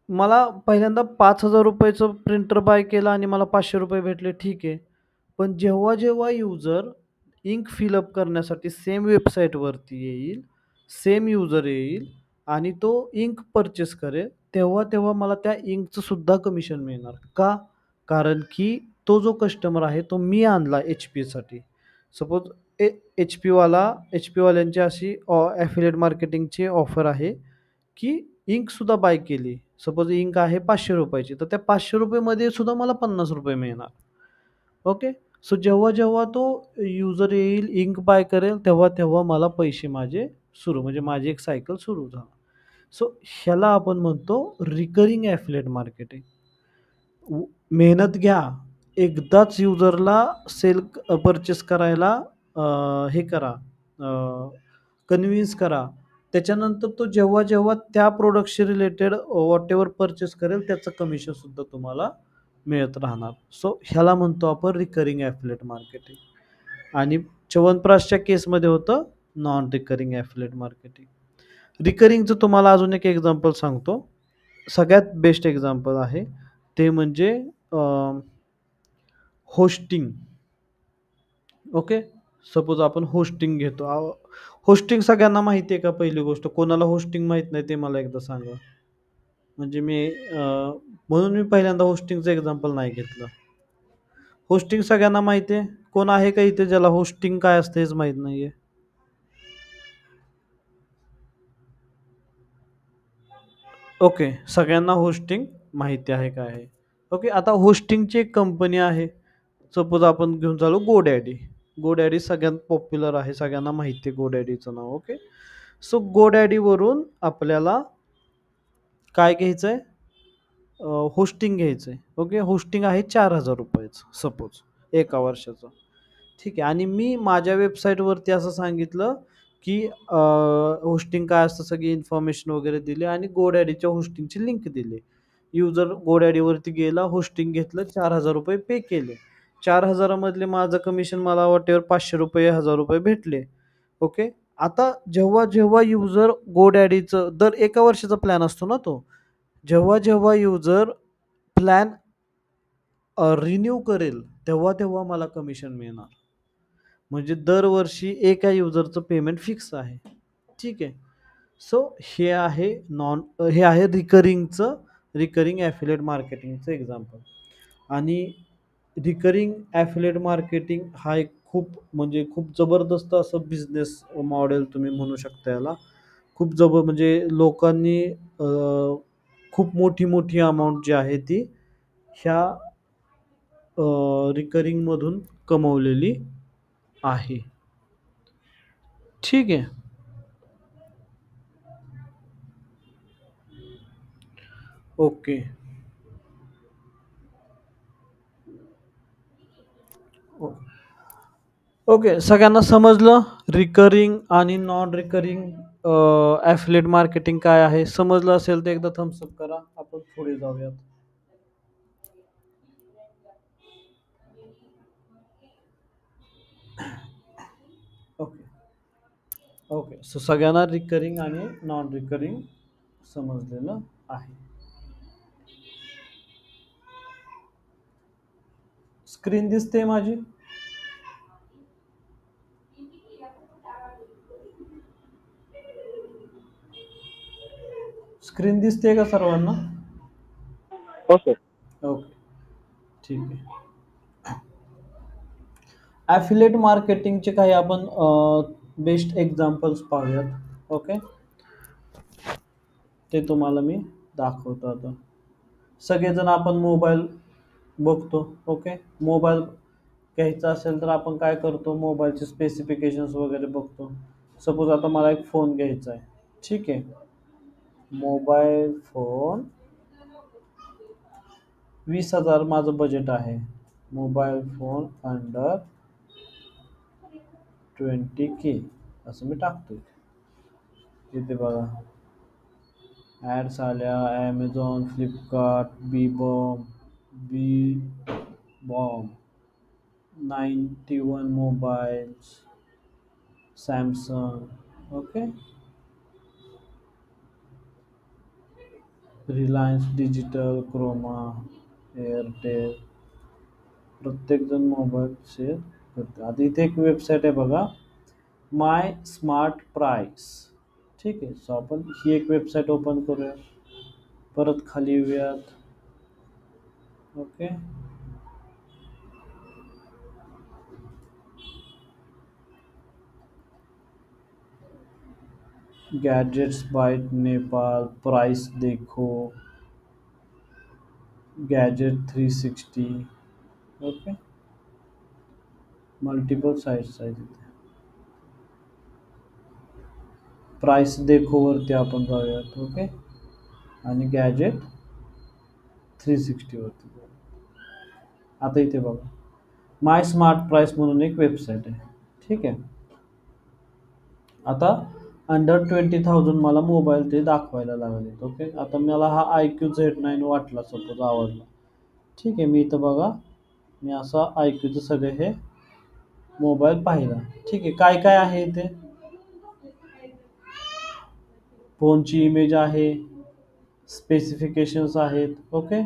मला पहिल्यांदा ₹5,000 चं प्रिंटर बाय केलं आणि मला ₹500 भेटले, ठीक आहे. पण जेव्हा-जेव्हा युजर इंक फिल अप करण्यासाठी सेम वेबसाईटवरती येईल, सेम युजर येईल आणि तो इंक पर्चेस करेल, तेव्हा-तेव्हा मला त्या इंकचं सुद्धा कमिशन मिळणार. का? कारण की तो जो कस्टमर आहे, तो मी आणला HPसाठी. सपोज HP वाल्यांची अशी ॲफिलिएट मार्केटिंगची ऑफर आहे, की इंकसुद्धा बाय केली. सपोज इंक आहे ₹500 ची, तर त्या ₹500 मध्ये सुद्धा मला ₹50 मिळणार. ओके. सो जेव्हा-जेव्हा तो युजर येईल, इंक बाय करेल, तेव्हा-तेव्हा मला पैसे माझे सुरू म्हणजे माझी एक सायकल सुरू झाली. सो ह्याला आपण म्हणतो रिकरिंग ॲफिलिएट मार्केटिंग. मेहनत घ्या. एकदाच युजरला पर्चेस करायला हे करा, कन्विन्स करा. त्याच्यानंतर तो जेव्हा-जेव्हा त्या प्रॉडक्टशी रिलेटेड व्हॉटएव्हर पर्चेस करेल त्याचं कमिशनसुद्धा तुम्हाला मिळत राहणार. सो ह्याला म्हणतो आपण रिकरिंग ॲफिलिएट मार्केटिंग. आणि च्यवनप्राशच्या केसमध्ये होतं नॉन रिकरिंग ॲफिलिएट मार्केटिंग. रिकरिंगचं तुम्हाला अजून एक एक्झाम्पल सांगतो. सगळ्यात बेस्ट एक्झाम्पल आहे. ते म्हणजे होस्टिंग. ओके. सपोज आपण होस्टिंग घेतो. होस्टिंग सगळ्यांना माहिती आहे का पहिली गोष्ट? कोणाला होस्टिंग माहीत नाही ते मला एकदा सांगा? म्हणजे म्हणून मी पहिल्यांदा होस्टिंगचं एक्झाम्पल नाही घेतलं. होस्टिंग सगळ्यांना माहिती आहे? कोण आहे का इथे ज्याला होस्टिंग काय असतं हेच माहीत नाहीये? ओके. सगळ्यांना होस्टिंग माहिती आहे काय आहे. ओके. आता होस्टिंगची एक कंपनी आहे. सपोज आपण घेऊन चालू GoDaddy. GoDaddy सगळ्यात पॉप्युलर आहे. सगळ्यांना माहिती आहे GoDaddyचं नाव. ओके. सो GoDaddyवरून आपल्याला काय घ्यायचंय? होस्टिंग घ्यायचंय. ओके. होस्टिंग आहे ₹4,000 चं सपोज एका वर्षाचं. ठीक आहे. आणि मी माझ्या वेबसाईटवरती असं सांगितलं, की होस्टिंग काय असतं सगळी इन्फॉर्मेशन वगैरे दिली आणि GoDaddyच्या होस्टिंगची लिंक दिली. युजर GoDaddyवरती गेला, होस्टिंग घेतलं, ₹4,000 पे केले. 4,000 मधले माझं कमिशन मला व्हॉटएव्हर ₹500, ₹1,000 भेटले. ओके. आता जेव्हा-जेव्हा युजर GoDaddyचं दर एका वर्षाचा प्लॅन असतो ना तो. जेव्हा-जेव्हा युजर प्लॅन रिन्यू करेल, तेव्हा-तेव्हा मला कमिशन मिळणार. म्हणजे दरवर्षी एका युजरचं पेमेंट फिक्स आहे. ठीक आहे. सो हे आहे रिकरिंग ॲफिलिएट मार्केटिंगचं एक्झाम्पल. आणि रिकरिंग ॲफिलिएट मार्केटिंग हा एक खूप जबरदस्त असं बिझनेस मॉडेल तुम्ही म्हणू शकता याला. म्हणजे लोकांनी खूप मोठी-मोठी अमाउंट जी आहे ती ह्या रिकरिंगमधून कमवलेली आहे. ठीक आहे. ओके. ओ ओके. सगळ्यांना समजलं रिकरिंग आणि नॉन रिकरिंग ॲफिलिएट मार्केटिंग काय आहे? समजलं असेल तर एकदा थम्स अप करा. आपण पुढे जाऊयात. ओके. सो सगळ्यांना रिकरिंग आणि नॉन रिकरिंग समजलेलं आहे. स्क्रीन दिसते माझी? स्क्रीन दिसते का सर्वांना? हो सर. ओके, ठीक आहे. ॲफिलिएट मार्केटिंगचे काही आपण बेस्ट एक्झाम्पल्स पाहूयात. ओके, ते तुम्हाला मी दाखवतो आता. सगळेजण आपण मोबाईल बघतो. ओके, मोबाईल घ्यायचा असेल तर आपण काय करतो, मोबाईलचे स्पेसिफिकेशन्स वगैरे बघतो. सपोज आता मला एक फोन घ्यायचा आहे. ठीक आहे, मोबाईल फोन 20,000 माझं बजेट आहे. मोबाईल फोन अंडर 20K असं मी टाकतोय. इथे बघा ॲड्स आल्या. ॲमेझॉन, फ्लिपकार्ट, बी बॉम, 91 mobiles, Samsung. Okay, Reliance Digital, Croma, Airtel. प्रत्येकजण मोबाईल शेअर करते. आता इथे एक वेबसाईट आहे बघा, माय स्मार्ट प्राईस. ठीक आहे, सो आपण ही एक वेबसाईट ओपन करूया. परत खाली येऊयात. Okay, gadgets by Nepal, price देखो, गॅजेट 360. ओके, मल्टिपल साईट्स आहेत इथे. प्राइस देखो वरती आपण जाऊयात. ओके, आणि गॅजेट 360 वरती जाऊया. आता इथे बघा माय स्मार्ट प्राइस म्हणून एक वेबसाईट आहे. ठीक आहे, आता अंडर 20,000 मला मोबाईल ते दाखवायला लागले. ओके, आता मला हा IQ Z9 वाटला, सपोज आवडला. ठीक आहे, मी इथं बघा मी असा IQचे सगळे हे मोबाईल पाहिला. ठीक आहे, काय काय आहे इथे, फोनची इमेज आहे, स्पेसिफिकेशन्स आहेत. ओके,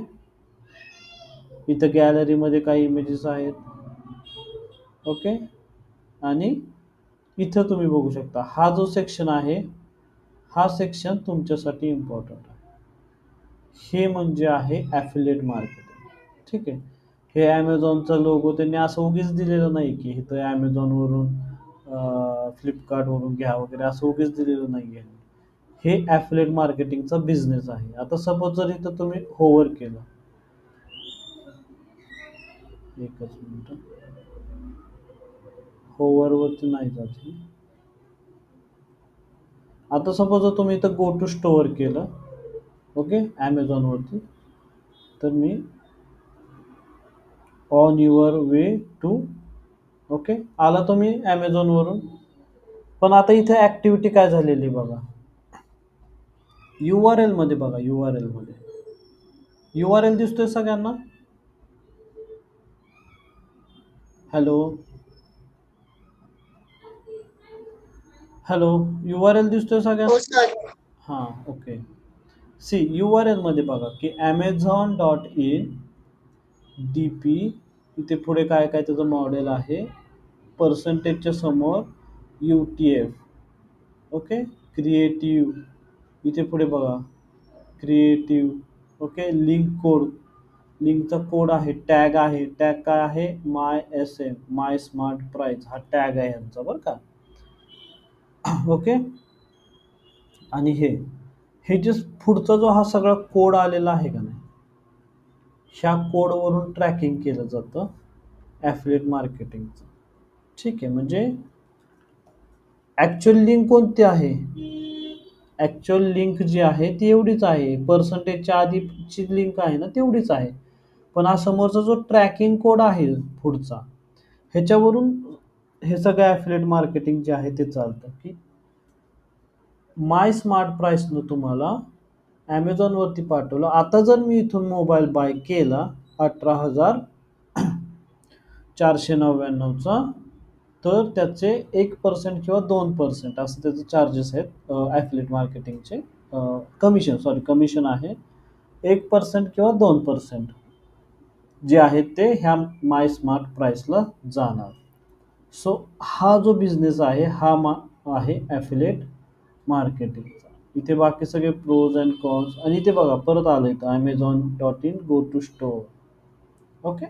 इथं गॅलरीमध्ये काही इमेजेस आहेत. ओके, आणि इथं तुम्ही बघू शकता हा जो सेक्शन आहे, हा सेक्शन तुमच्यासाठी इम्पॉर्टंट आहे. हे म्हणजे आहे ॲफिलिएट मार्केटिंग. ठीक आहे, हे ॲमेझॉनचा लोगो त्यांनी असं उगीच दिलेलं नाही की इथं ॲमेझॉनवरून फ्लिपकार्टवरून घ्या वगैरे, असं उगीच दिलेलं नाही आहे. हे ॲफिलिएट मार्केटिंगचा बिझनेस आहे. आता सपोज जर इथं तुम्ही होवर केलं, एकच मिनिट, होवरवरती नाही जात. आता सपोज जर तुम्ही इथं गो टू स्टोअर केलं, ओके, ॲमेझॉनवरती, तर मी on your way to, okay, आला तुम्ही ॲमेझॉनवरून. पण आता इथे ॲक्टिव्हिटी काय झालेली बघा, URL मध्ये बघा, URL मध्ये URL दिसतोय सगळ्यांना? हॅलो हॅलो, URL दिसतोय सगळ्यांना? हो सर. हां, ओके. सी URL मध्ये बघा की amazon.in DP, इथे पुढे काय काय त्याचं मॉडेल आहे, पर्सेंटेजच्या समोर UTF. ओके, क्रिएटिव्ह, इथे पुढे बघा क्रिएटिव्ह. ओके, लिंक कोड, लिंकचा कोड आहे, टॅग आहे, टॅग काय आहे, MySM, माय स्मार्ट प्राईस, हा टॅग आहे यांचा बरं का. ओके, आणि हे जे पुढचा जो हा सगळा कोड आलेला आहे का नाही, ह्या कोडवरून ट्रॅकिंग केलं जातं ॲफिलिएट मार्केटिंगचं. ठीक आहे, म्हणजे ॲक्च्युअल लिंक कोणती आहे, ॲक्च्युअल लिंक जी आहे ती एवढीच आहे, पर्सेंटेजच्या आधीची लिंक आहे ना तेवढीच आहे. पण हा समोरचा जो ट्रॅकिंग कोड आहे पुढचा, ह्याच्यावरून हे सगळं ॲफिलिएट मार्केटिंग जे आहे ते चालतं. की माय स्मार्ट प्राईसनं तुम्हाला ॲमेझॉनवरती पाठवलं. आता जर मी इथून मोबाईल बाय केला 18,499चा, तर त्याचे 1% किंवा 2% असं त्याचे चार्जेस आहेत ॲफिलिएट मार्केटिंगचे. कमिशन सॉरी कमिशन आहे 1% किंवा 2% जे आहेत ते ह्या माय स्मार्ट प्राईसला जाणार. सो हा जो बिझनेस आहे हा आहे ॲफिलिएट मार्केटिंगचा. इथे बाकी सगळे प्रोज अँड कॉन्स आणि इथे बघा परत आलं इथं Amazon.in go to store. Okay.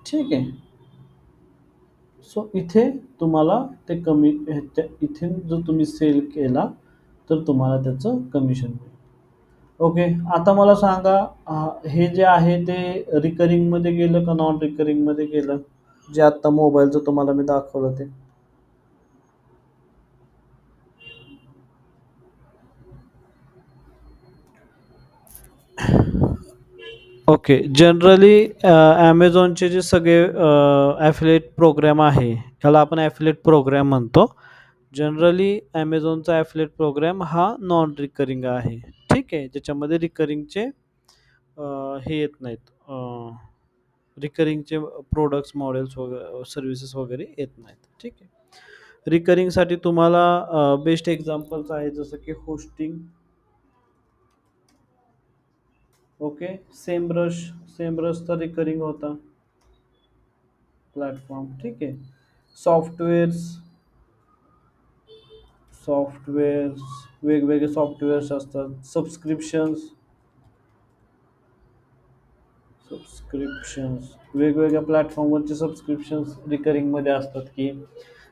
ठीक आहे. सो इथे तुम्हाला ते इथे जर तुम्ही सेल केला तर तुम्हाला त्याचं कमिशन मिळेल. ओके. आता मला सांगा हे जे आहे ते रिकरिंगमध्ये गेलं का नॉन रिकरिंगमध्ये गेलं? जे आत्ता मोबाईलचं तुम्हाला मी दाखवलं ते. ओके. जनरली Amazonचे जे सगळे ॲफिलिएट प्रोग्राम आहे, ह्याला आपण ॲफिलिएट प्रोग्राम म्हणतो. जनरली Amazonचा ॲफिलिएट प्रोग्राम हा नॉन रिकरिंग आहे. ठीक आहे. ज्याच्यामध्ये रिकरिंगचे हे येत नाहीत. रिकरिंगचे प्रोडक्ट्स, मॉडेल्स वगैरे सर्व्हिसेस वगैरे येत नाहीत. ठीक आहे. रिकरिंगसाठी तुम्हाला बेस्ट एक्झाम्पल्स आहे जसं की होस्टिंग. ओके. सेमरस तर रिकरिंग होता प्लॅटफॉर्म. ठीक आहे. सॉफ्टवेअर्स सॉफ्टवेअर्स वेगवेगळे सॉफ्टवेअर्स असतात. सबस्क्रिप्शन्स वेगवेगळ्या प्लॅटफॉर्मवरचे सबस्क्रिप्शन्स रिकरिंगमध्ये असतात की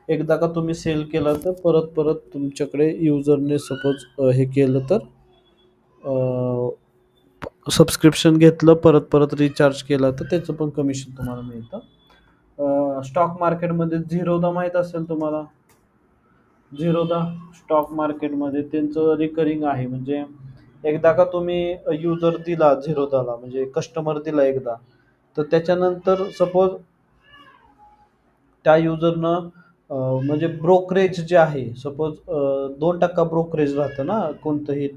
एकदा का तुम्ही सेल केला तर परत परत तुमच्याकडे युजरने सपोज हे केलं तर सबस्क्रिप्शन घेतलं परत परत रिचार्ज केला तर त्याचं पण कमिशन तुम्हाला मिळतं. स्टॉक मार्केटमध्ये झिरोदा माहीत असेल तुम्हाला. झिरोदा स्टॉक मार्केटमध्ये त्यांचं रिकरिंग आहे. म्हणजे एकदा का तुम्ही युजर दिला झिरोदाला म्हणजे कस्टमर दिला एकदा तर त्याच्यानंतर सपोज त्या युजरनं म्हणजे ब्रोकरेज जे आहे सपोज 2% ब्रोकरेज राहतं ना कोणतंही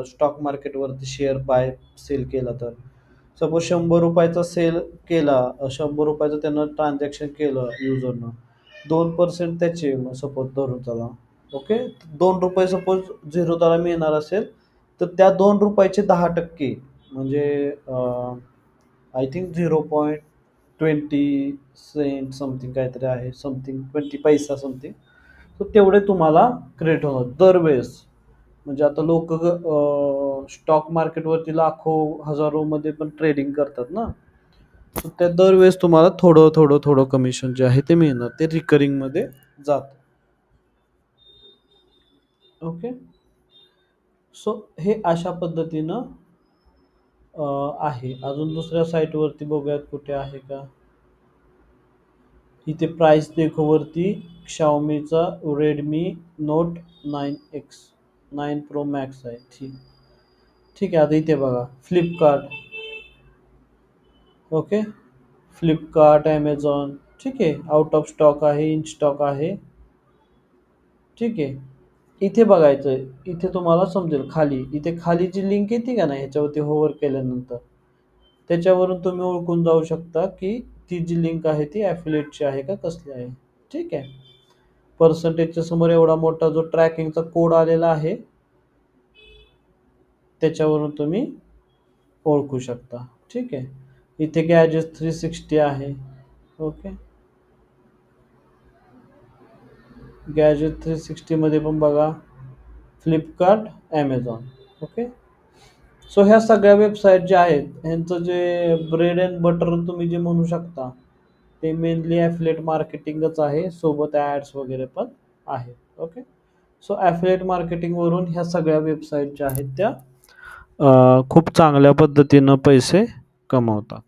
स्टॉक मार्केटवरती शेअर बाय सेल केला तर. सपोज ₹100 सेल केला, ₹100 त्यानं ट्रान्झॅक्शन केलं युजरनं. 2% त्याचे सपोज धरून चला. ओके. ₹2 सपोज झिरोदाला मिळणार असेल तर त्या ₹2चे 10% म्हणजे आय थिंक 0.20 सेंट समथिंग काहीतरी आहे. समथिंग 20 पैसा समथिंग. तर तेवढे तुम्हाला क्रेडिट होणार दरवेळेस. म्हणजे आता लोकं स्टॉक मार्केटवरती लाखो, हजारोमध्ये पण ट्रेडिंग करतात ना. तर त्या दरवेळेस तुम्हाला थोडं कमिशन जे आहे ते मिळणार. ते रिकरिंगमध्ये जातं. ओके. सो हे अशा पद्धतीनं आहे. अजून दुसऱ्या साईटवरती बघूयात कुठे आहे का? इथे price देखोवरती Xiaomiचा Redmi Note 9X 9 Pro Max आहे. ठीक आहे. आता इथे बघा फ्लिपकार्ट. ओके. Flipkart, Amazon. ठीक आहे. आउट ऑफ स्टॉक आहे, इन स्टॉक आहे. ठीक आहे. इथे बघायचं इथे तुम्हाला समजेल खाली इथे खाली जी लिंक येते का नाही ह्याच्यावरती होवर केल्यानंतर त्याच्यावरून तुम्ही ओळखून जाऊ शकता की ती जी लिंक आहे ती ॲफिलिएटची आहे का कसली आहे. ठीक आहे. पर्सेंटेजच्या समोर एवढा मोठा जो ट्रॅकिंगचा कोड आलेला आहे त्याच्यावरून तुम्ही ओळखू शकता. ठीक आहे. इथे गॅजेट 360 आहे. ओके. गॅजेट 360 मध्ये पण बघा फ्लिपकार्ट, Amazon. ओके. सो ह्या सगळ्या वेबसाईट ज्या आहेत ह्यांचं जे ब्रेड अँड बटर तुम्ही जे म्हणू शकता ते मेनली ॲफिलिएट मार्केटिंगच आहे. सोबत ॲड्स वगैरे पण आहेत. ओके. सो ॲफिलिएट मार्केटिंगवरून ह्या सगळ्या वेबसाईट ज्या आहेत त्या खूप चांगल्या पद्धतीनं पैसे कमवतात.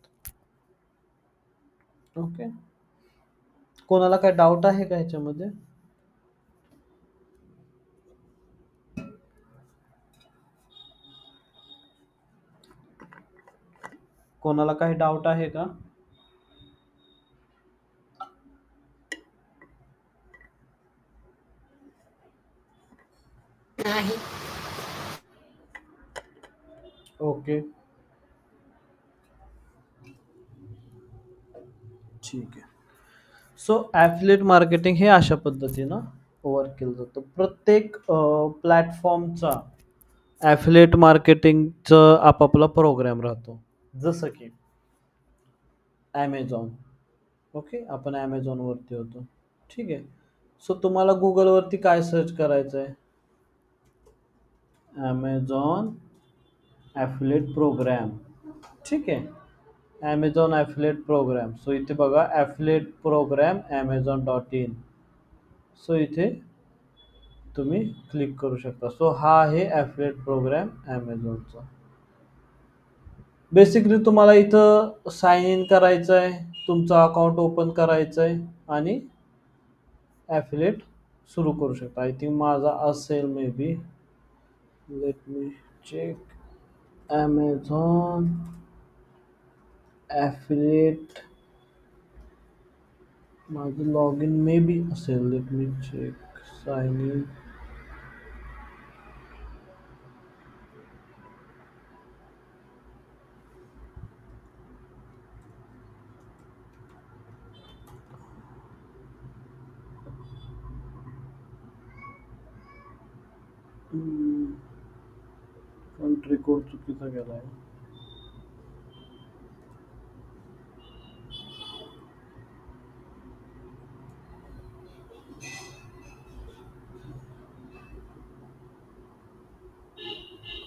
ओके. कोणाला काय डाऊट आहे का ह्याच्यामध्ये? कोणाला काही डाऊट आहे का? नाही. ओके. ठीक आहे. सो ॲफिलिएट मार्केटिंग हे अशा पद्धतीनं वर्क केलं जातं. प्रत्येक प्लॅटफॉर्मचा ॲफिलिएट मार्केटिंगचं आपापला प्रोग्राम राहतो. जसं की Amazon. ओके. आपण Amazonवरती होतो. ठीक आहे. सो तुम्हाला Googleवरती काय सर्च करायचं आहे? Amazon affiliate program. ठीक आहे. Amazon affiliate programme. सो इथे बघा ॲफिलिएट प्रोग्राम Amazon.in. सो इथे तुम्ही क्लिक करू शकता. सो हा आहे ॲफिलिएट प्रोग्राम Amazonचा. बेसिकली तुम्हाला इथं साइन इन करायचं आहे, तुमचं अकाउंट ओपन करायचं आहे आणि ॲफिलिएट सुरू करू शकता. आय थिंक माझा असेल maybe. Let me check. Amazon affiliate माझं लॉग इन मे बी असेल. Let me check. Sign in. Country code चुकीचा गेला आहे.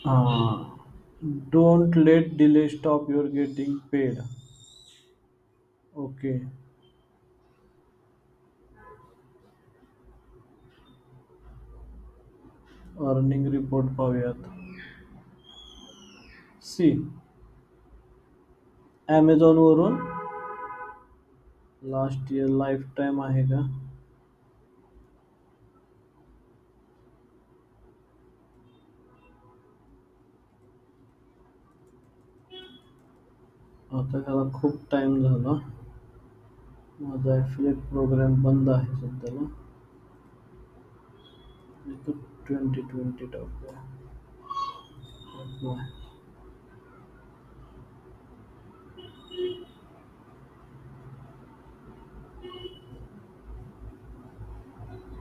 हां. Don't let delay stop your getting paid. Okay. Earning report पाहूयात. सी ॲमेझॉनवरून लास्ट इयर लाईफ टाईम आहे का? आता त्याला खूप टाईम झाला. माझा ॲफिलिएट प्रोग्राम बंद आहे सध्याला. इथं 2020 टाकूया.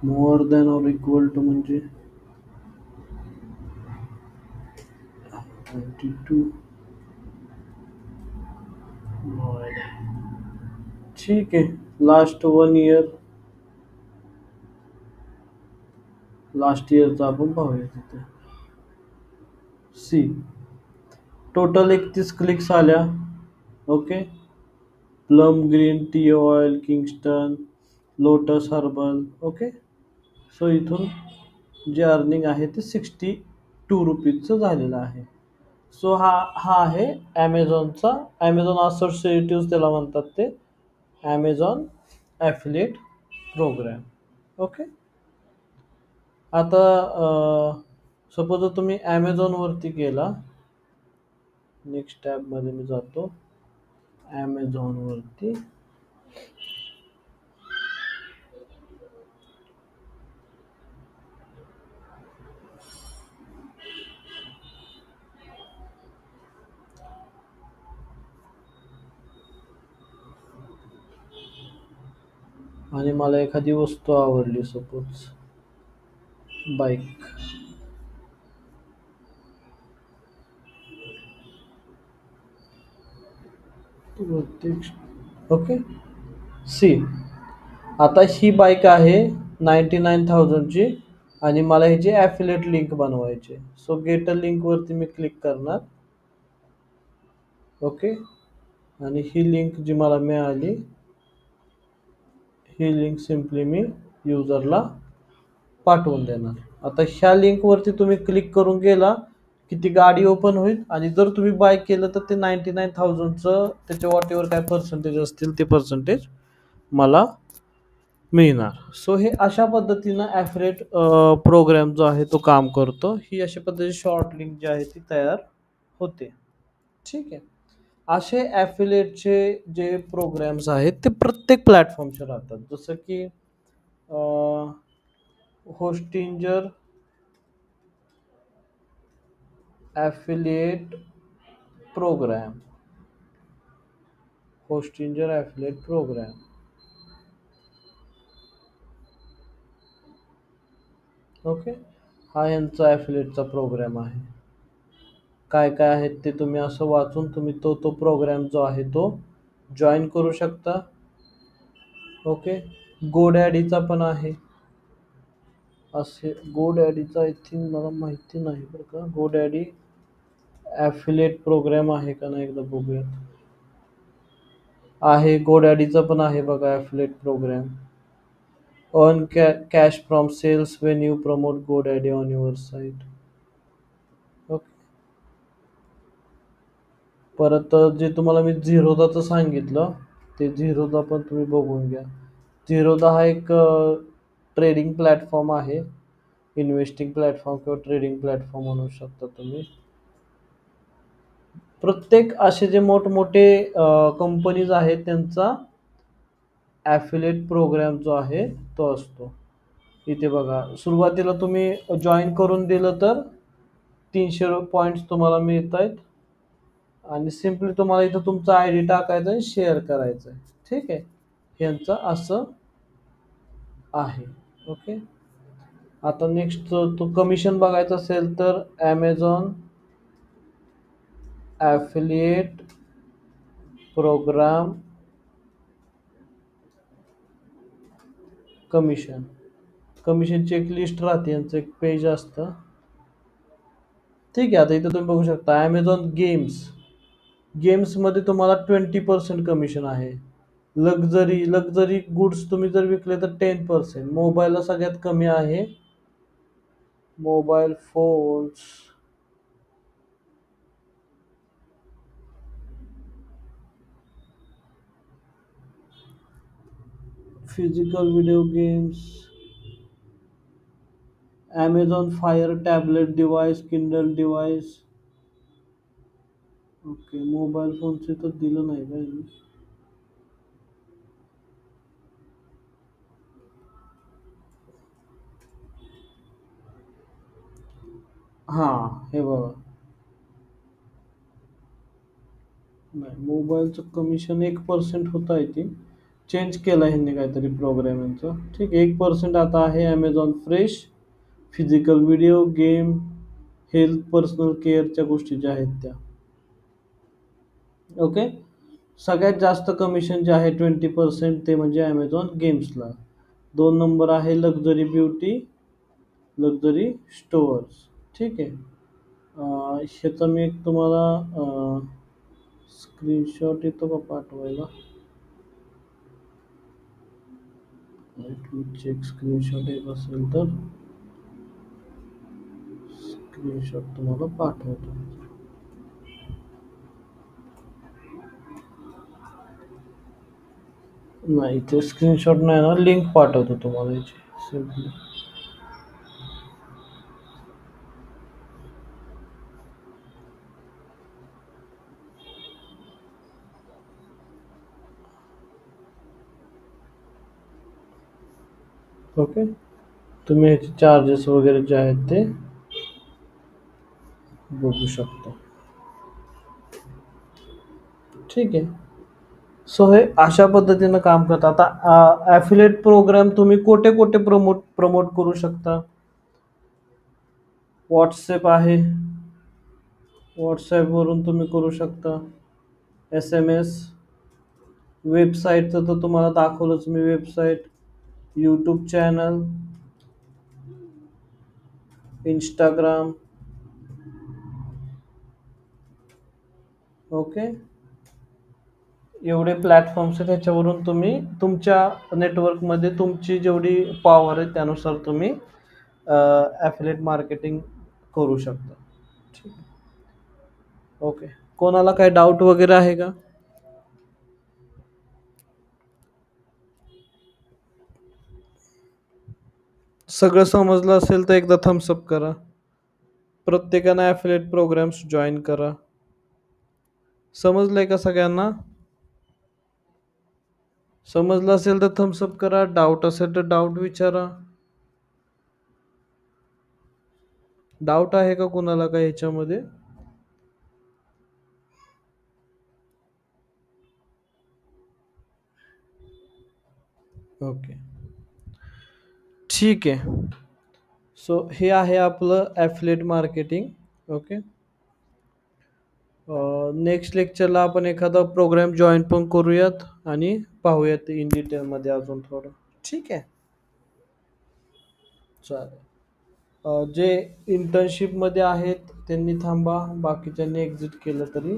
More than or equal to म्हणजे 22. ठीक आहे. Last 1 year. लास्ट इयरचा आपण पाहूया तिथे. सी टोटल 31 क्लिक्स आल्या. Okay. Plum green tea oil Kingston lotus herbal. Okay. So इथून जे अर्निंग आहे ते 62 रुपीजचं झालेलं आहे. सो हा हा आहे ॲमेझॉनचा. ॲमेझॉन असोसिएटिव्ह त्याला म्हणतात ते. Amazon affiliate program. ओके. आता सपोज जर तुम्ही ॲमेझॉनवरती गेला. नेक्स्ट टॅबमध्ये मी जातो. ॲमेझॉनवरती आणि मला एखादी वस्तू आवडली. Suppose bike. ओके. सी आता ही बाईक आहे 99,000ची आणि मला ह्याची ॲफिलिएट लिंक बनवायची. सो गेट अ लिंकवरती मी क्लिक करणार. ओके. आणि ही लिंक जी मला मिळाली ही लिंक सिम्पली मी युजरला पाठवून देणार. आता ह्या लिंकवरती तुम्ही क्लिक करून गेला की ती गाडी ओपन होईल आणि जर तुम्ही बाय केलं तर ते 99,000चं त्याचे वॉटेवर काय पर्सेंटेज असतील ते पर्सेंटेज मला मिळणार. सो हे अशा पद्धतीनं ॲफिलिएट प्रोग्राम जो आहे तो काम करतो. ही अशा पद्धतीची शॉर्ट लिंक जी आहे ती तयार होते. ठीक आहे. असे ॲफिलिएटचे जे प्रोग्राम्स आहेत ते प्रत्येक प्लॅटफॉर्मचे राहतात. जसं की Hostinger affiliate program. Hostinger affiliate program. Okay. हा यांचा ॲफिलिएटचा प्रोग्राम आहे. काय काय आहेत ते तुम्ही असं वाचून तुम्ही तो प्रोग्राम जो आहे तो जॉईन करू शकता. ओके. गोडॅडीचा पण आहे. असे गोडॅडीचा आय थिंक मला माहिती नाही बरं का. गोडॅडी ॲफिलिएट प्रोग्राम आहे का नाही एकदा बघूयात. आहे गोडॅडीचा पण आहे बघा affiliate program. Earn cash from sales when you promote GoDaddy on your site. Okay. परत जे तुम्हाला मी झिरोदाचं सांगितलं ते झिरोदा पण तुम्ही बघून घ्या. झिरोदा हा एक ट्रेडिंग प्लॅटफॉर्म आहे. इन्व्हेस्टिंग प्लॅटफॉर्म किंवा ट्रेडिंग प्लॅटफॉर्म म्हणू शकता तुम्ही. प्रत्येक असे जे मोठमोठे कंपनीज आहेत त्यांचा ॲफिलिएट प्रोग्राम जो आहे तो असतो. इथे बघा सुरुवातीला तुम्ही जॉईन करून दिलं तर 300 पॉईंट्स तुम्हाला मिळत आहेत आणि सिम्पली तुम्हाला इथं तुमचा आय डी टाकायचा आणि शेअर करायचं आहे. ठीक आहे. यांचं असं आहे. ओके. आता नेक्स्ट तो कमिशन बघायचा असेल तर ॲमेझॉन ॲफिलिएट प्रोग्राम कमिशनची एक लिस्ट राहते. यांचं एक पेज असतं. ठीक आहे. आता इथं तुम्ही बघू शकता ॲमेझॉन गेम्समध्ये तुम्हाला 20% कमिशन आहे. लक्झरी गुड्स तुम्ही जर विकले तर 10%. मोबाईलला सगळ्यात कमी आहे. Mobile phones physical video games Amazon fire tablet device Kindle device. Okay. Mobile फोनचे तर दिलं नाही का यांनी. हां हे बघा. नाही मोबाईलचं कमिशन 1% होत आहे ती. चेंज केलं ह्यांनी काहीतरी प्रोग्राम यांचा. ठीक आहे. 1% आता आहे Amazon fresh physical video game health personal केअरच्या गोष्टी ज्या आहेत त्या. ओके. सगळ्यात जास्त कमिशन जे आहे 20% ते म्हणजे ॲमेझॉन गेम्सला. 2 नंबर आहे लक्झरी ब्युटी लक्झरी स्टोअर्स. ठीक आहे. ह्याचा मी एक तुम्हाला स्क्रीनशॉट येतो का पाठवायला. Late me check. स्क्रीनशॉट येत असेल तर स्क्रीनशॉट तुम्हाला पाठवतो. नाही ते स्क्रीनशॉट नाही ना. लिंक पाठवतो तुम्हाला याची सिम्पली. ओके. तुम्ही ह्याचे चार्जेस वगैरे जे आहेत ते बघू शकता. ठीक आहे. सो हे अशा पद्धतीनं काम करतात. आता ॲफिलिएट प्रोग्राम तुम्ही कुठे कुठे प्रमोट करू शकता. व्हॉट्सॲप आहे. व्हॉट्सॲपवरून तुम्ही करू शकता. SMS वेबसाईटचं तर तुम्हाला दाखवलंच मी. Website YouTube channel Instagram. Okay. एवढे प्लॅटफॉर्म्स आहेत त्याच्यावरून तुम्ही तुमच्या नेटवर्कमध्ये तुमची जेवढी पॉवर आहे त्यानुसार तुम्ही ॲफिलिएट मार्केटिंग करू शकता. ठीक. ओके. कोणाला काही डाऊट वगैरे आहे का. सगळं समजलं असेल तर एकदा थम्सअप करा. प्रत्येकानं ॲफिलिएट प्रोग्राम्स जॉईन करा. समजलंय का सगळ्यांना. समजलं असेल तर थम्सअप करा. डाऊट असेल तर डाऊट विचारा. डाऊट आहे का कुणाला काय ह्याच्यामध्ये. ओके. ठीक आहे. सो हे आहे आपलं ॲफिलिएट मार्केटिंग. ओके. नेक्स्ट लेक्चरला आपण एखादा प्रोग्राम जॉइन पण करूयात आणि पाहूयात इन डिटेलमध्ये अजून थोडं. ठीक आहे. चालेल. जे इंटर्नशिपमध्ये आहेत त्यांनी थांबा, बाकीच्यांनी एक्झिट केलं तरी